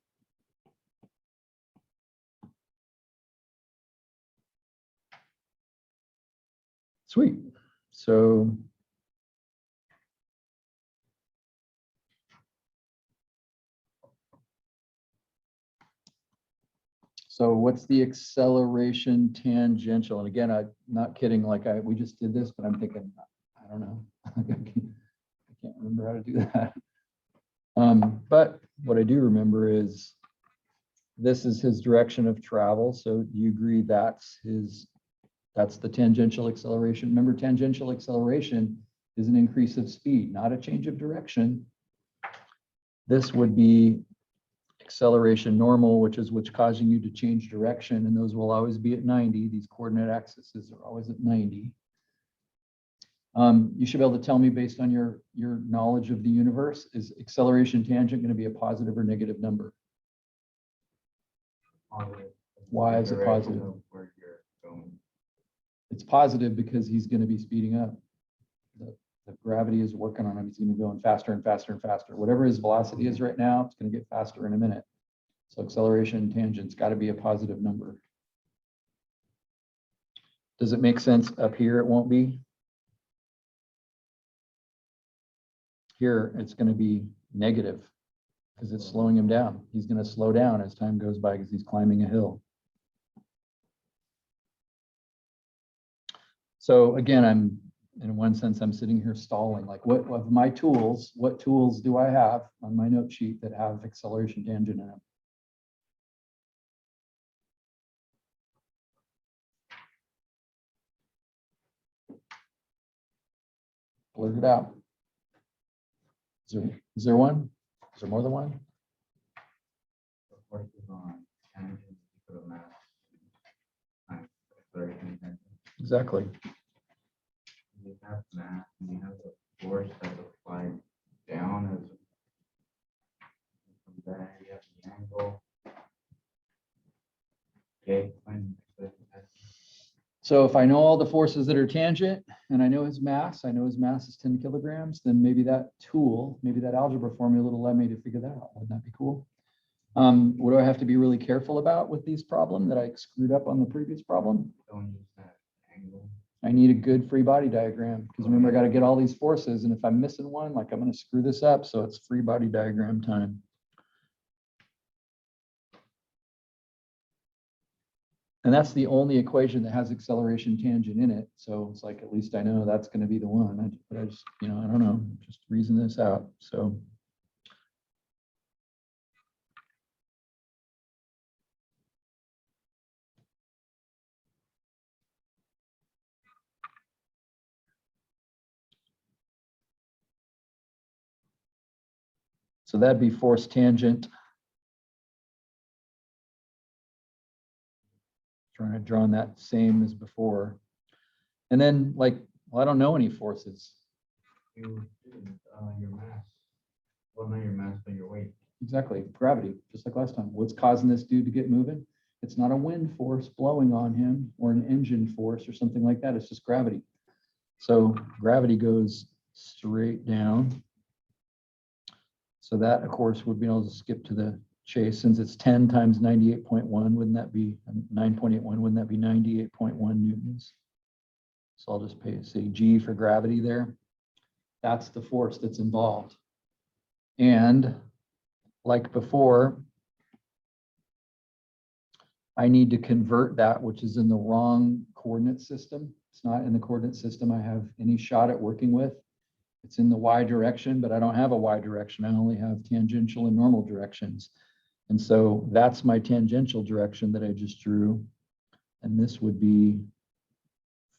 Sweet. So what's the acceleration tangential? And again, I'm not kidding, we just did this, but I'm thinking, I don't know. I can't remember how to do that. But what I do remember is this is his direction of travel. So do you agree that's the tangential acceleration? Remember, tangential acceleration is an increase of speed, not a change of direction. This would be acceleration normal, which is what's causing you to change direction, and those will always be at 90. These coordinate axes are always at 90. You should be able to tell me, based on your knowledge of the universe, is acceleration tangent going to be a positive or negative number? Positive. Why is it positive? Where you're going. It's positive because he's going to be speeding up. The gravity is working on him. He's going to be going faster and faster and faster. Whatever his velocity is right now, it's going to get faster in a minute. So acceleration tangent's got to be a positive number. Does it make sense up here? It won't be. Here, it's going to be negative because it's slowing him down. He's going to slow down as time goes by because he's climbing a hill. So again, in one sense, I'm sitting here stalling. Like, what of my tools, what tools do I have on my note sheet that have acceleration tangent in them? Blurt it out. Is there one? Is there more than one? Of course, it's on tangent, you put a mass times acceleration tangent. Exactly. have mass and you have the force that's applied down as from there you have the angle. Okay, fine. So if I know all the forces that are tangent and I know his mass is 10 kilograms, then maybe that tool, maybe that algebra formula will allow me to figure that out. Wouldn't that be cool? What do I have to be really careful about with these problem that I screwed up on the previous problem? Don't use that angle. I need a good free body diagram because remember I got to get all these forces, and if I'm missing one, like I'm going to screw this up. So it's free body diagram time. And that's the only equation that has acceleration tangent in it. So it's like, at least I know that's going to be the one. But I just, I don't know, just reason this out. So. So that'd be force tangent. Trying to draw on that same as before. And then like, well, I don't know any forces. You your mass. Well, not your mass, but your weight. Exactly, gravity, just like last time. What's causing this dude to get moving? It's not a wind force blowing on him or an engine force or something like that. It's just gravity. So gravity goes straight down. So that, of course, would be able to skip to the chase. Since it's 10 times 98.1, wouldn't that be 9.81? Wouldn't that be 98.1 newtons? So I'll just say G for gravity there. That's the force that's involved. And like before, I need to convert that, which is in the wrong coordinate system. It's not in the coordinate system I have any shot at working with. It's in the Y direction, but I don't have a Y direction. I only have tangential and normal directions. And so that's my tangential direction that I just drew. And this would be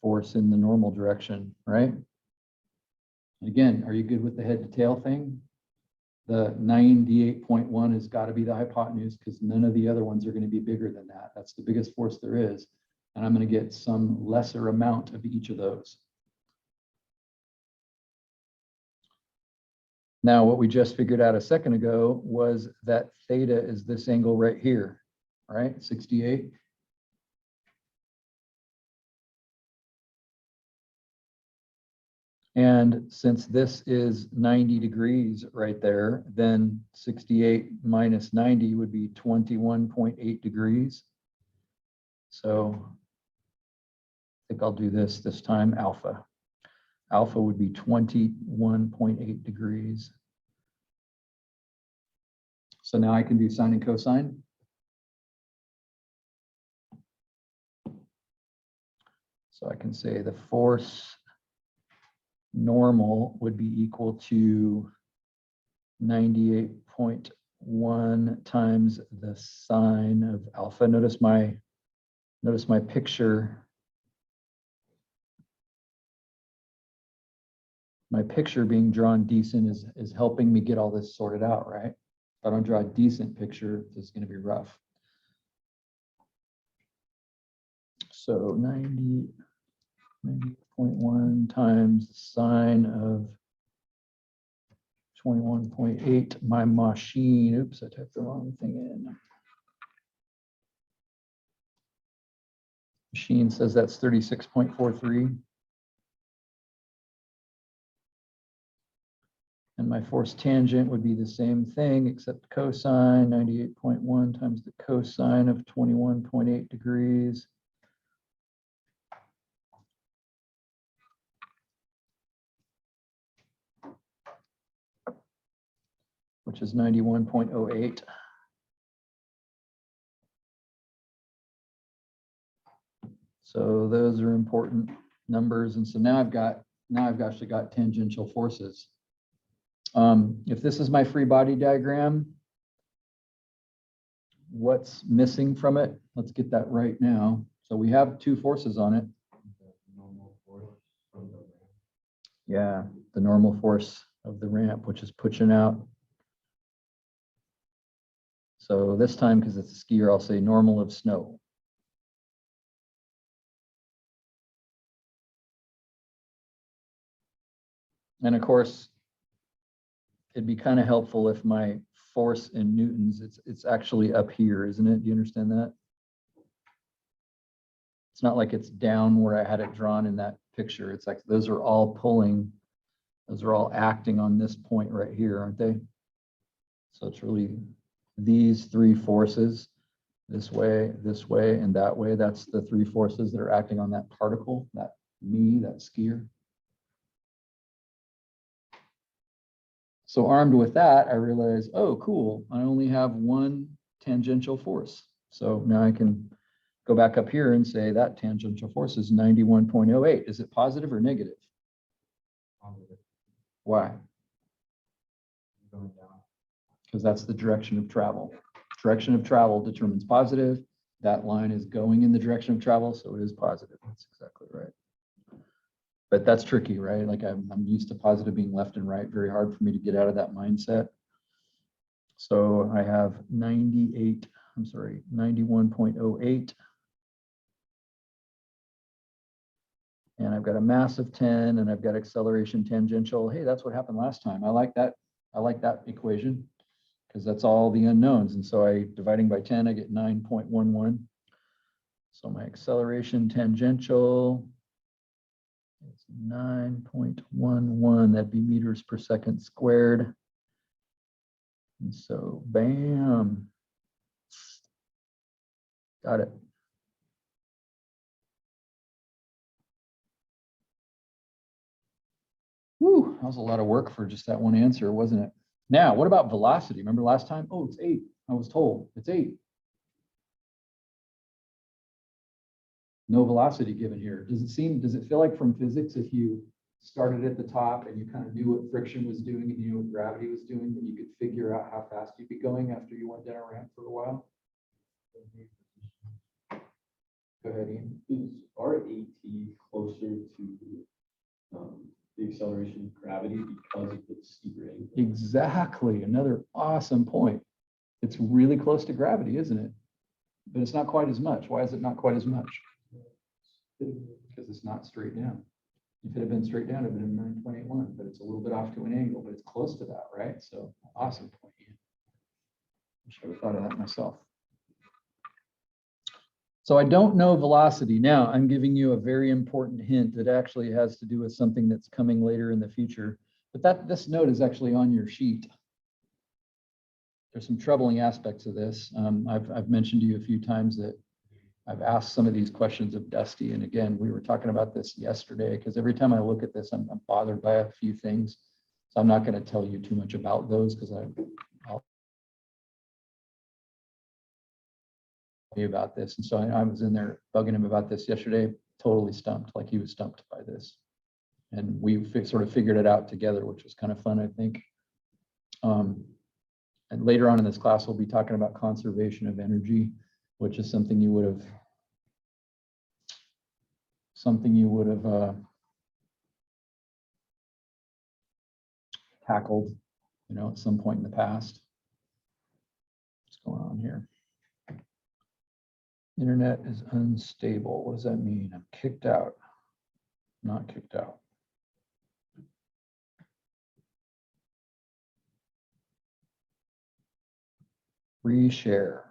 force in the normal direction, right? And again, are you good with the head to tail thing? The 98.1 has got to be the hypotenuse because none of the other ones are going to be bigger than that. That's the biggest force there is. And I'm going to get some lesser amount of each of those. Now, what we just figured out a second ago was that theta is this angle right here, right? 68. And since this is 90 degrees right there, then 68 minus 90 would be 21.8 degrees. So I think I'll do this time, alpha. Alpha would be 21.8 degrees. So now I can do sine and cosine. So I can say the force normal would be equal to 98.1 times the sine of alpha. Notice my picture. My picture being drawn decent is helping me get all this sorted out, right? If I don't draw a decent picture, this is going to be rough. So 90.1 times the sine of 21.8. My machine, oops, I typed the wrong thing in. Machine says that's 36.43. And my force tangent would be the same thing, except cosine, 98.1 times the cosine of 21.8 degrees. Which is 91.08. So those are important numbers. And so now I've actually got tangential forces. If this is my free body diagram, what's missing from it? Let's get that right now. So we have two forces on it. Normal force from the ramp. Yeah, the normal force of the ramp, which is pushing out. So this time, because it's a skier, I'll say normal of snow. And of course, it'd be kind of helpful if my force in newtons, it's actually up here, isn't it? Do you understand that? It's not like it's down where I had it drawn in that picture. It's like those are all pulling, those are all acting on this point right here, aren't they? So it's really these three forces, this way, and that way. That's the three forces that are acting on that particle, that skier. So armed with that, I realized, oh, cool, I only have one tangential force. So now I can go back up here and say that tangential force is 91.08. Is it positive or negative? Positive. Why? Going down. Because that's the direction of travel. Direction of travel determines positive. That line is going in the direction of travel, so it is positive. That's exactly right. But that's tricky, right? Like I'm used to positive being left and right. Very hard for me to get out of that mindset. So I have 91.08. And I've got a mass of 10 and I've got acceleration tangential. Hey, that's what happened last time. I like that. I like that equation because that's all the unknowns. And so dividing by 10, I get 9.11. So my acceleration tangential is 9.11. That'd be meters per second squared. And so bam. Got it. Whew, that was a lot of work for just that one answer, wasn't it? Now, what about velocity? Remember last time? Oh, it's 8. I was told it's 8. No velocity given here. Does it feel like from physics, if you started at the top and you kind of knew what friction was doing and you knew what gravity was doing, that you could figure out how fast you'd be going after you went down a ramp for a while? Go ahead, Ian. Is our AT closer to the acceleration of gravity because of the steeper angle? Exactly. Another awesome point. It's really close to gravity, isn't it? But it's not quite as much. Why is it not quite as much? Because it's not straight down. If it had been straight down, it would have been 9.81, but it's a little bit off to an angle, but it's close to that, right? So awesome point. I should have thought of that myself. So I don't know velocity. Now I'm giving you a very important hint that actually has to do with something that's coming later in the future. But this note is actually on your sheet. There's some troubling aspects of this. I've mentioned to you a few times that I've asked some of these questions of Dusty. And again, we were talking about this yesterday because every time I look at this, I'm bothered by a few things. So I'm not going to tell you too much about those because I'll about this. And so I was in there bugging him about this yesterday, totally stumped, like he was stumped by this. And we sort of figured it out together, which was kind of fun, I think. And later on in this class, we'll be talking about conservation of energy, which is something you would have tackled, at some point in the past. What's going on here? Internet is unstable. What does that mean? I'm kicked out. Not kicked out. Reshare.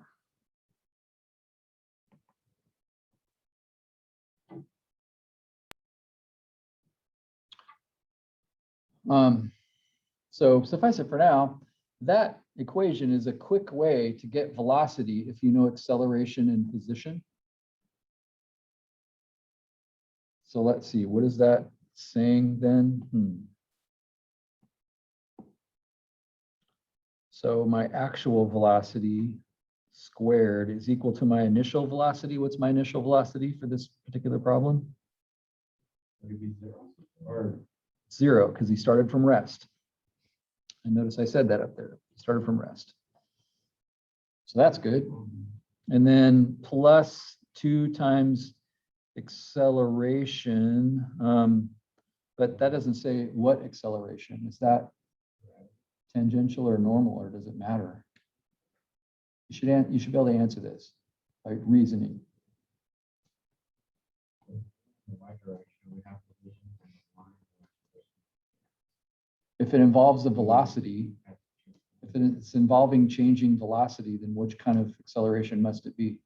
So suffice it for now, that equation is a quick way to get velocity if you know acceleration and position. So let's see, what is that saying then? So my actual velocity squared is equal to my initial velocity. What's my initial velocity for this particular problem? Maybe 0 or 0, because he started from rest. And notice I said that up there, started from rest. So that's good. And then plus 2 times acceleration. But that doesn't say what acceleration. Is that tangential or normal, or does it matter? You should be able to answer this by reasoning. in the right direction, we have position and line. If it involves a velocity, if it's involving changing velocity, then which kind of acceleration must it be?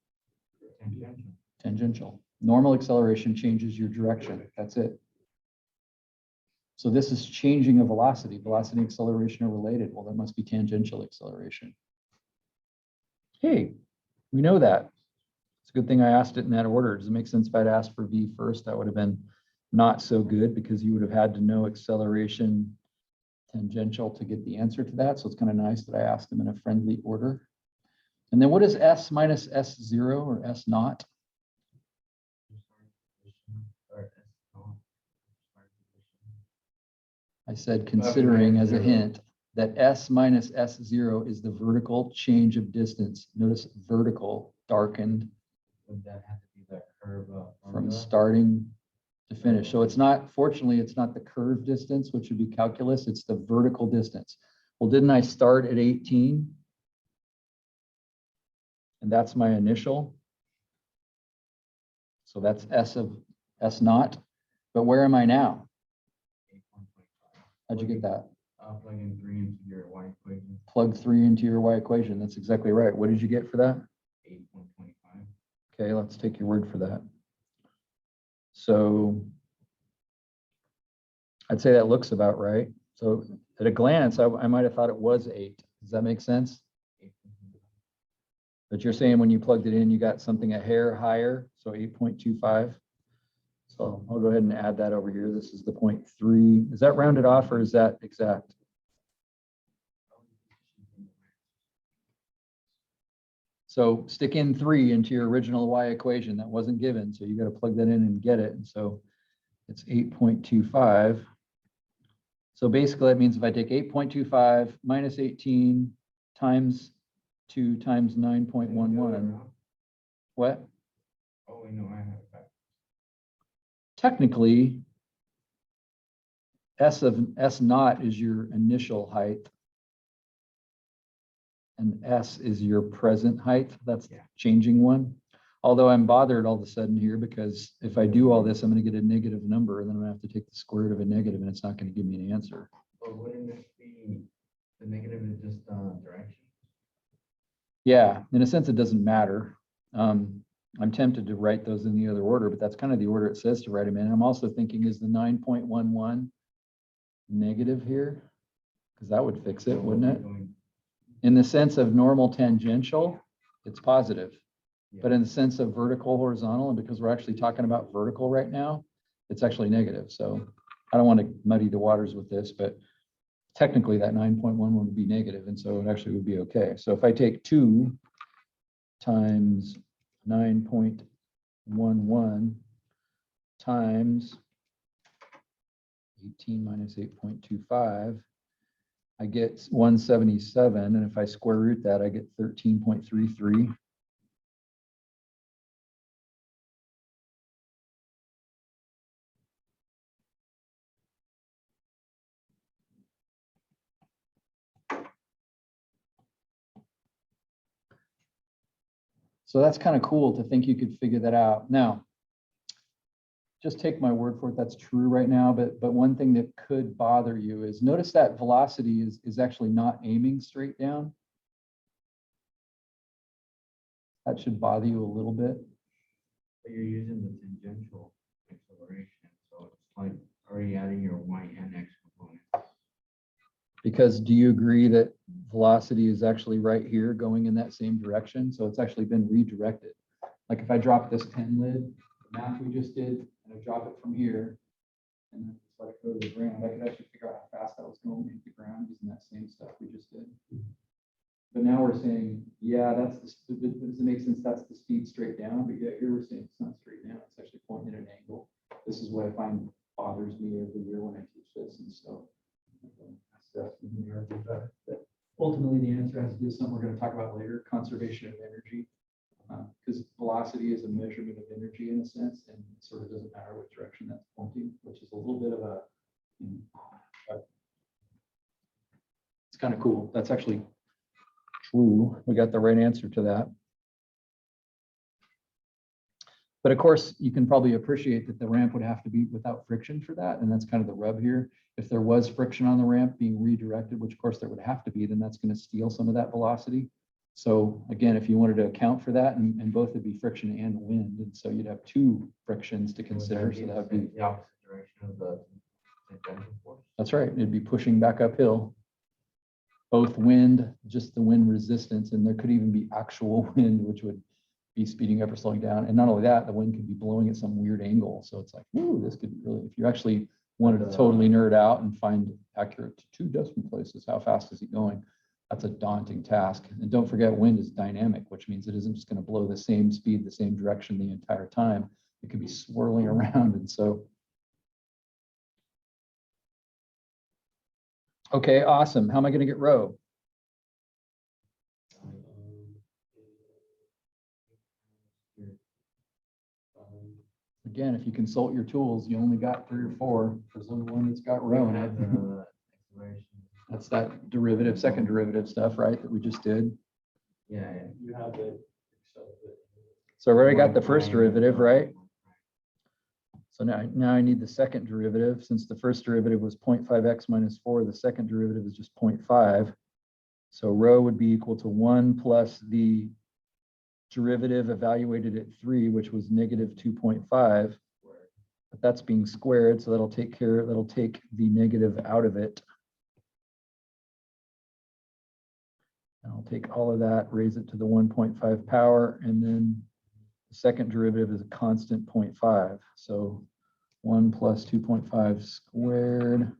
Tangential. Tangential. Normal acceleration changes your direction. That's it. So this is changing a velocity. Velocity and acceleration are related. Well, there must be tangential acceleration. Hey, we know that. It's a good thing I asked it in that order. Does it make sense if I'd asked for V first? That would have been not so good because you would have had to know acceleration tangential to get the answer to that. So it's kind of nice that I asked them in a friendly order. And then what is S minus S0 or S naught? I said considering as a hint that S minus S0 is the vertical change of distance. Notice vertical darkened Would that have to be that curve from formula? starting to finish. So it's not, fortunately, it's not the curve distance, which would be calculus, it's the vertical distance. Well, didn't I start at 18? And that's my initial. So that's S of S naught. But where am I now? 8.25. How'd you get that? Plug in 3 into your y equation. Plug 3 into your y equation. That's exactly right. What did you get for that? 8.25. Okay, let's take your word for that. So I'd say that looks about right. So at a glance, I might have thought it was 8. Does that make sense? 8.25. But you're saying when you plugged it in, you got something a hair higher, so 8.25. So I'll go ahead and add that over here. This is the 0.3. Is that rounded off or is that exact? So stick in 3 into your original y equation. That wasn't given, so you got to plug that in and get it. And so it's 8.25. So basically that means if I take 8.25 minus 18 times 2 times 9.11, what? Oh, wait, no, I have it back. Technically, S naught is your initial height. And S is your present height. That's the Yeah. changing one. Although I'm bothered all of a sudden here because if I do all this, I'm going to get a negative number and then I'm going to have to take the square root of a negative and it's not going to give me an answer. But wouldn't this be, the negative is just direction? Yeah, in a sense, it doesn't matter. I'm tempted to write those in the other order, but that's kind of the order it says to write them in. I'm also thinking, is the 9.11 negative here? Because that would fix it, wouldn't it? In the sense of normal tangential, it's positive. But in the sense of vertical, horizontal, and because we're actually talking about vertical right now, it's actually negative. So I don't want to muddy the waters with this, but technically that 9.11 would be negative, and so it actually would be okay. So if I take 2 times 9.11 times 18 minus 8.25, I get 177, and if I square root that, I get 13.33. So that's kind of cool to think you could figure that out. Now, just take my word for it, that's true right now, but one thing that could bother you is notice that velocity is actually not aiming straight down. That should bother you a little bit. But you're using the tangential acceleration, so it's like already adding your y and x component. Because do you agree that velocity is actually right here going in that same direction? So it's actually been redirected. Like if I drop this pen lid, the math we just did, and I drop it from here, and then just let it go to the ground, I could actually figure out how fast that was going into the ground using that same stuff we just did. But now we're saying, yeah, that's the, does it make sense? That's the speed straight down, but yet here we're saying it's not straight down. It's actually pointing at an angle. This is what I find bothers me every year when I teach this, and so. But ultimately, the answer has to do with something we're going to talk about later, conservation of energy. Because velocity is a measurement of energy in a sense, and it sort of doesn't matter which direction that's pointing, which is a little bit of a, it's kind of cool. That's actually true. We got the right answer to that. But of course, you can probably appreciate that the ramp would have to be without friction for that. And that's kind of the rub here. If there was friction on the ramp being redirected, which of course there would have to be, then that's going to steal some of that velocity. So again, if you wanted to account for that, and both would be friction and wind, and so you'd have two frictions to consider. So that would be the opposite direction of the tangential force. that's right. It'd be pushing back uphill. Both wind, just the wind resistance, and there could even be actual wind, which would be speeding up or slowing down. And not only that, the wind could be blowing at some weird angle. So it's like, ooh, this could really, if you actually wanted to totally nerd out and find accurate to 2 decimal places, how fast is it going? That's a daunting task. And don't forget, wind is dynamic, which means it isn't just going to blow the same speed, the same direction the entire time. It could be swirling around. And so, okay, awesome. How am I going to get rho? Again, if you consult your tools, you only got 3 or 4. There's only one that's got rho in it. Acceleration. That's that derivative, second derivative stuff, right, that we just did. Yeah, You have it. So I already got the first derivative, right? So now I need the second derivative. Since the first derivative was 0.5x minus 4, the second derivative is just 0.5. So rho would be equal to 1 plus the derivative evaluated at 3, which was negative 2.5. But that's being squared, so that'll take the negative out of it. And I'll take all of that, raise it to the 1.5 power, and then the second derivative is a constant 0.5. So 1 plus 2.5 squared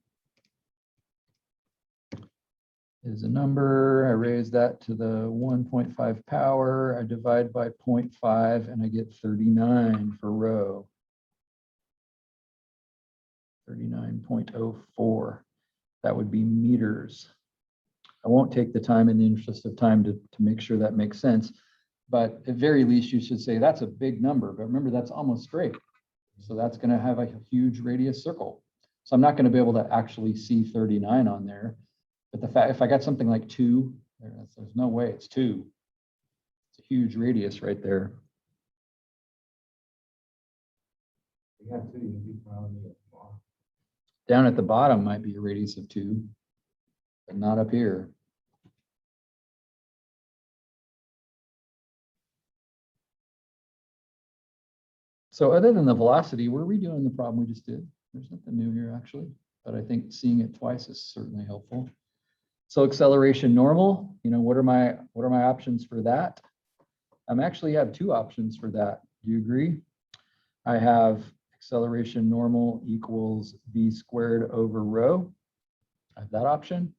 is a number. I raise that to the 1.5 power. I divide by 0.5, and I get 39 for rho. 39.04. That would be meters. I won't take the time in the interest of time to make sure that makes sense. But at very least, you should say that's a big number. But remember, that's almost straight. So that's going to have a huge radius circle. So I'm not going to be able to actually see 39 on there. But the fact, if I got something like 2, there's no way it's 2. It's a huge radius right there. you got 2, you'd be probably Down at the bottom might be a radius of 2, but not up here. So other than the velocity, we're redoing the problem we just did. There's nothing new here actually, but I think seeing it twice is certainly helpful. So acceleration normal, what are my options for that? I actually have 2 options for that. Do you agree? I have acceleration normal equals v squared over rho. I have that option.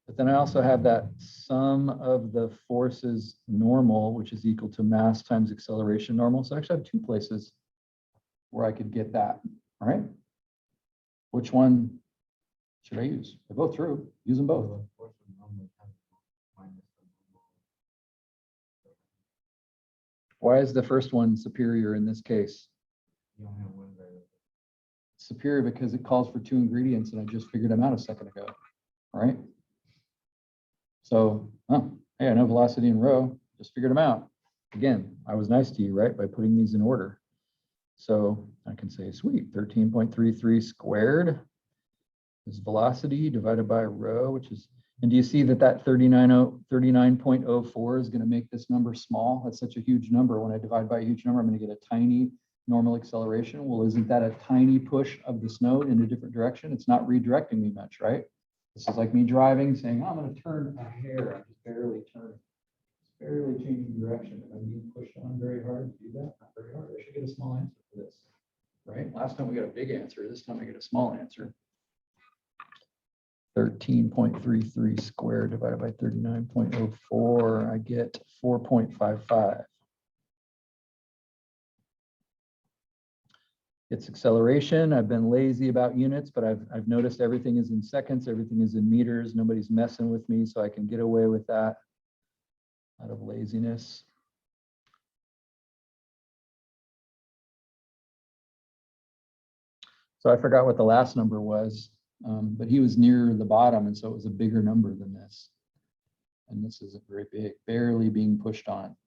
But then I also have that sum of the forces normal, which is equal to mass times acceleration normal. So I actually have 2 places where I could get that. All right. Which one should I use? They're both true. Use them both. Why is the first one superior in this case? You only have one variable. Superior because it calls for 2 ingredients, and I just figured them out a second ago. All right. So, hey, I know velocity and rho, just figured them out. Again, I was nice to you, right, by putting these in order. So I can say, sweet, 13.33 squared is velocity divided by rho, which is, and do you see that 39.04 is going to make this number small? That's such a huge number. When I divide by a huge number, I'm going to get a tiny normal acceleration. Well, isn't that a tiny push of the snow in a different direction? It's not redirecting me much, right? This is like me driving, saying, I'm going to turn a hair. I'm just barely turning. It's barely changing direction. Am I being pushed on very hard to do that? Not very hard. I should get a small answer for this, right? Last time we got a big answer. This time I get a small answer. 13.33 squared divided by 39.04. I get 4.55. It's acceleration. I've been lazy about units, but I've noticed everything is in seconds, everything is in meters. Nobody's messing with me, so I can get away with that out of laziness. So I forgot what the last number was, but he was near the bottom, and so it was a bigger number than this. And this isn't very big, barely being pushed on.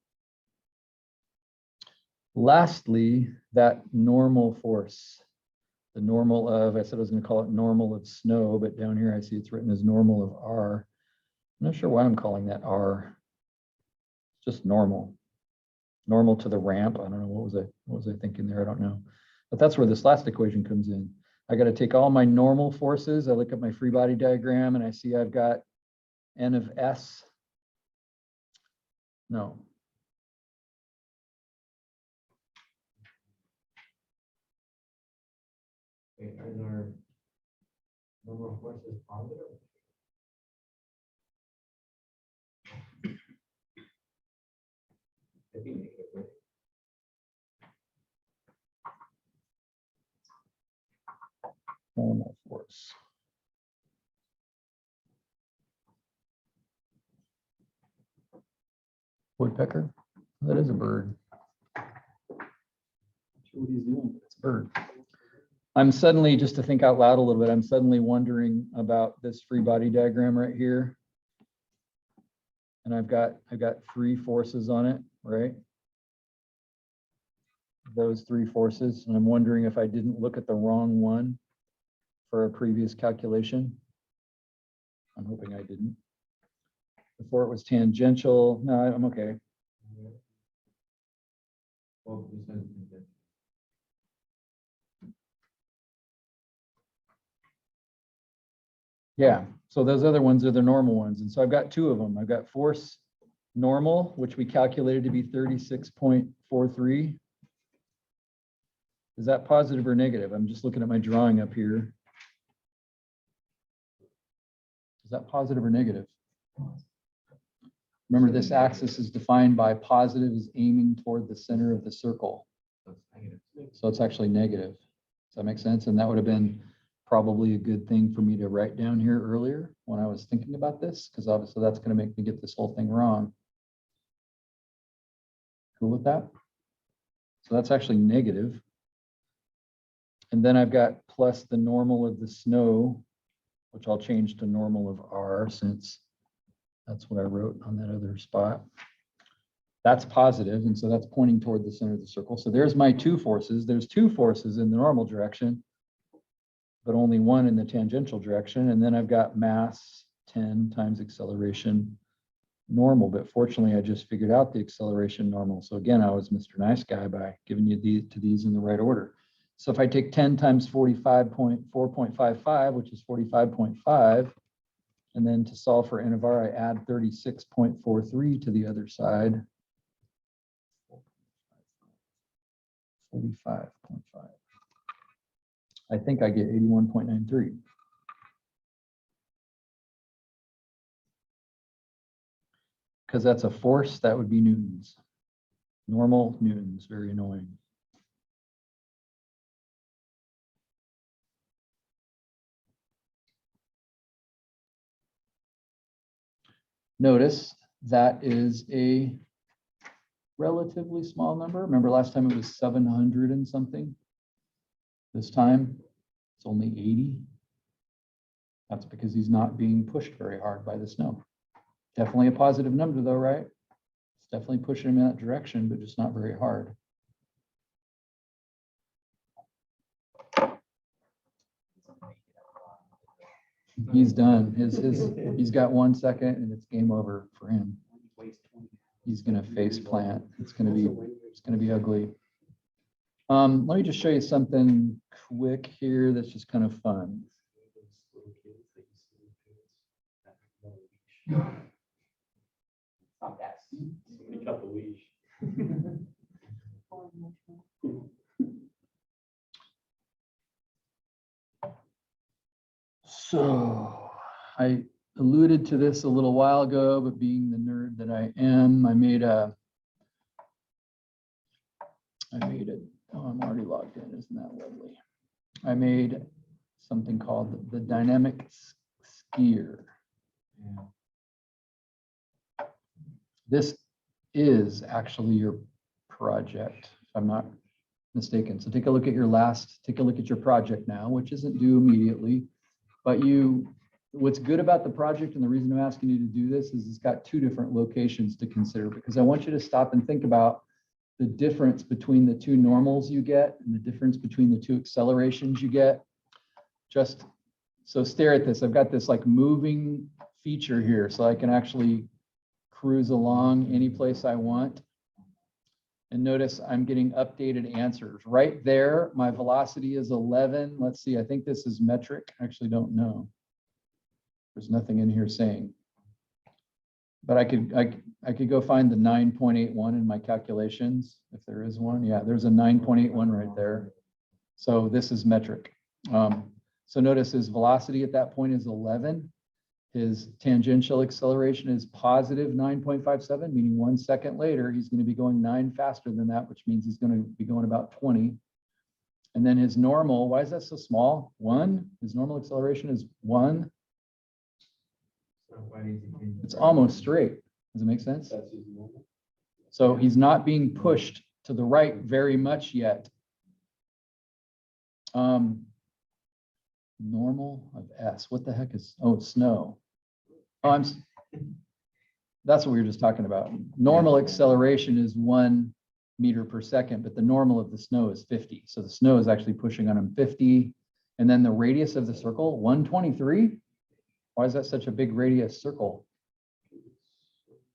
Lastly, that normal force, the normal of, I said I was going to call it normal of snow, but down here I see it's written as normal of R. I'm not sure why I'm calling that R. Just normal. Normal to the ramp. I don't know, what was I thinking there? I don't know. But that's where this last equation comes in. I got to take all my normal forces. I look at my free body diagram and I see I've got N of S. No. Wait, are there normal forces positive? It'd be negative, right? Normal force. Woodpecker? That is a bird. Not sure what he's doing. It's a bird. I'm suddenly, just to think out loud a little bit, I'm suddenly wondering about this free body diagram right here. And I've got 3 forces on it, right? Those 3 forces. And I'm wondering if I didn't look at the wrong one for a previous calculation. I'm hoping I didn't. Before it was tangential. No, I'm okay. Well, you said that. Yeah, so those other ones are the normal ones. And so I've got 2 of them. I've got force normal, which we calculated to be 36.43. Is that positive or negative? I'm just looking at my drawing up here. Is that positive or negative? Remember, this axis is defined by positive is aiming toward the center of the circle. So it's negative. So it's actually negative. Does that make sense? And that would have been probably a good thing for me to write down here earlier when I was thinking about this, because obviously that's going to make me get this whole thing wrong. Cool with that? So that's actually negative. And then I've got plus the normal of the snow, which I'll change to normal of R since that's what I wrote on that other spot. That's positive, and so that's pointing toward the center of the circle. So there's my 2 forces. There's 2 forces in the normal direction, but only 1 in the tangential direction. And then I've got mass 10 times acceleration normal, but fortunately I just figured out the acceleration normal. So again, I was Mr. Nice Guy by giving you these in the right order. So if I take 10 times 45.4.55, which is 45.5, and then to solve for N of R, I add 36.43 to the other side. 45.5. I think I get 81.93. Because that's a force, that would be newtons. Normal newtons, very annoying. Notice that is a relatively small number. Remember last time it was 700 and something? This time it's only 80. That's because he's not being pushed very hard by the snow. Definitely a positive number though, right? It's definitely pushing him in that direction, but just not very hard. He's done. He's got 1 second and it's game over for him. He's gonna face plant. It's gonna be ugly. Let me just show you something quick here that's just kind of fun. Not that. Somebody cut the leash. So I alluded to this a little while ago, but being the nerd that I am, I made it. Oh, I'm already logged in. Isn't that lovely? I made something called the dynamic skier. Yeah. This is actually your project, if I'm not mistaken. So take a look at your project now, which isn't due immediately. But what's good about the project and the reason I'm asking you to do this is it's got 2 different locations to consider, because I want you to stop and think about the difference between the two normals you get and the difference between the two accelerations you get. Just so stare at this. I've got this like moving feature here, so I can actually cruise along any place I want. And notice I'm getting updated answers. Right there, my velocity is 11. Let's see, I think this is metric. I actually don't know. There's nothing in here saying. But I could go find the 9.81 in my calculations, if there is one. Yeah, there's a 9.81 right there. So this is metric. So notice his velocity at that point is 11. His tangential acceleration is positive 9.57, meaning 1 second later, he's going to be going 9 faster than that, which means he's going to be going about 20. And then his normal, why is that so small? 1. His normal acceleration is 1. It's almost straight. Does it make sense? That's his normal. So he's not being pushed to the right very much yet. Normal of S. What the heck is, oh, it's snow. Oh, that's what we were just talking about. Normal acceleration is 1 meter per second, but the normal of the snow is 50. So the snow is actually pushing on him 50. And then the radius of the circle, 123. Why is that such a big radius circle?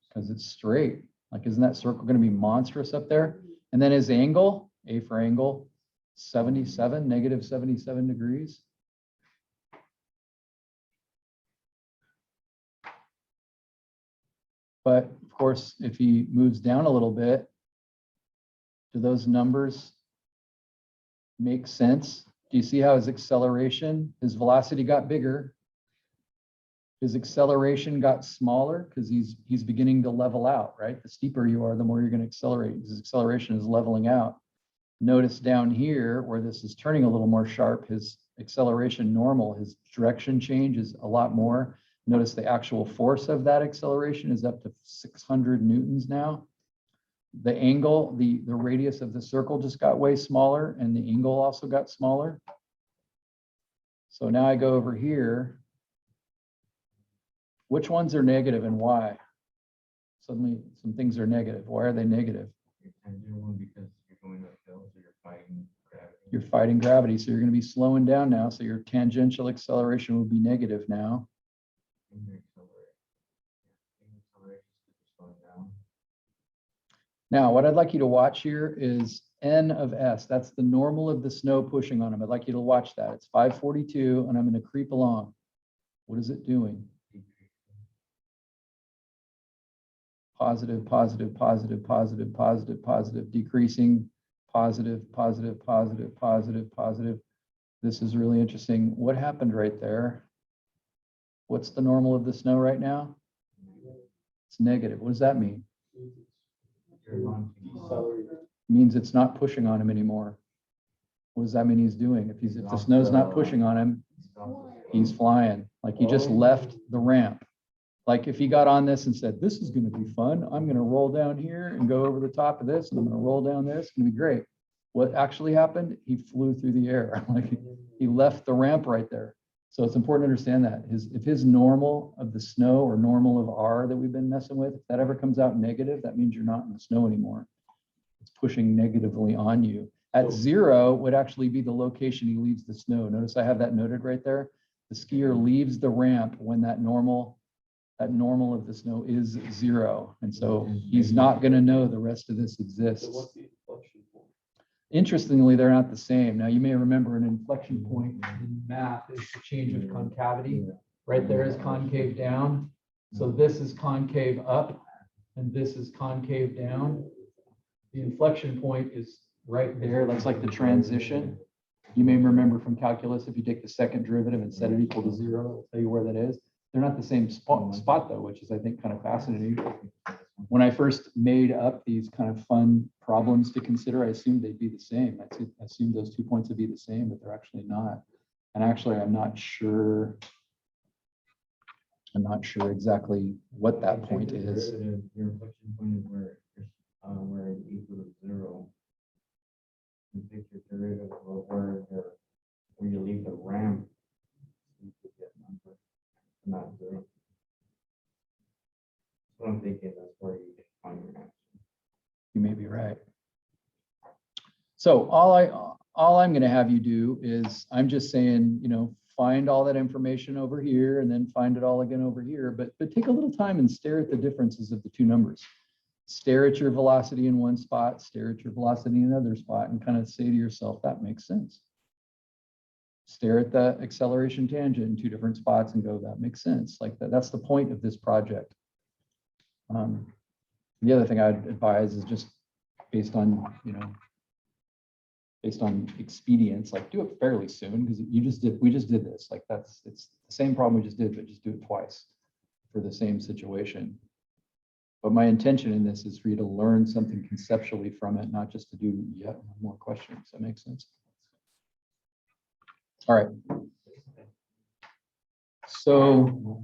Because it's straight. Like, isn't that circle going to be monstrous up there? And then his angle, A for angle, 77, negative 77 degrees. But of course, if he moves down a little bit, do those numbers make sense? Do you see how his acceleration, his velocity got bigger? His acceleration got smaller because he's beginning to level out, right? The steeper you are, the more you're going to accelerate. His acceleration is leveling out. Notice down here where this is turning a little more sharp, his acceleration normal, his direction change is a lot more. Notice the actual force of that acceleration is up to 600 newtons now. The angle, the radius of the circle just got way smaller, and the angle also got smaller. So now I go over here. Which ones are negative and why? Suddenly some things are negative. Why are they negative? Because you're going uphill, so you're fighting gravity. You're fighting gravity, so you're going to be slowing down now. So your tangential acceleration will be negative now. Now, what I'd like you to watch here is N of S. That's the normal of the snow pushing on him. I'd like you to watch that. It's 542, and I'm going to creep along. What is it doing? Positive, positive, positive, positive, positive, positive, decreasing, positive, positive, positive, positive, positive. This is really interesting. What happened right there? What's the normal of the snow right now? It's negative. What does that mean? It means it's not pushing on him anymore. What does that mean he's doing? If the snow's not pushing on him, he's flying. Like he just left the ramp. Like if he got on this and said, this is going to be fun. I'm going to roll down here and go over the top of this, and I'm going to roll down this. It's going to be great. What actually happened? He flew through the air. Like he left the ramp right there. So it's important to understand that if his normal of the snow or normal of R that we've been messing with, if that ever comes out negative, that means you're not in the snow anymore. It's pushing negatively on you. At 0 would actually be the location he leaves the snow. Notice I have that noted right there. The skier leaves the ramp when that normal of the snow is 0. And so he's not going to know the rest of this exists. So what's the inflection point? Interestingly, they're not the same. Now, you may remember an inflection point in math is the change of concavity. Right there is concave down. So this is concave up, and this is concave down. The inflection point is right there. That's like the transition. You may remember from calculus, if you take the second derivative and set it equal to 0, it'll tell you where that is. They're not the same spot though, which is, I think, kind of fascinating. When I first made up these kind of fun problems to consider, I assumed they'd be the same. I assumed those 2 points would be the same, but they're actually not. And actually, I'm not sure exactly what that point is. Your inflection point is where it's equal to 0. You take your derivative of where you leave the ramp, you could get number, not 0. What I'm thinking, that's where you can find your answer. You may be right. So all I'm gonna have you do is, I'm just saying, you know, find all that information over here and then find it all again over here, but take a little time and stare at the differences of the two numbers. Stare at your velocity in one spot, stare at your velocity in another spot, and kind of say to yourself, that makes sense. Stare at the acceleration tangent in two different spots and go, that makes sense. Like that's the point of this project. The other thing I'd advise is just based on, you know, based on expedience, like do it fairly soon, because we just did this. Like it's the same problem we just did, but just do it twice for the same situation. But my intention in this is for you to learn something conceptually from it, not just to do yet more questions. Does that make sense? All right. So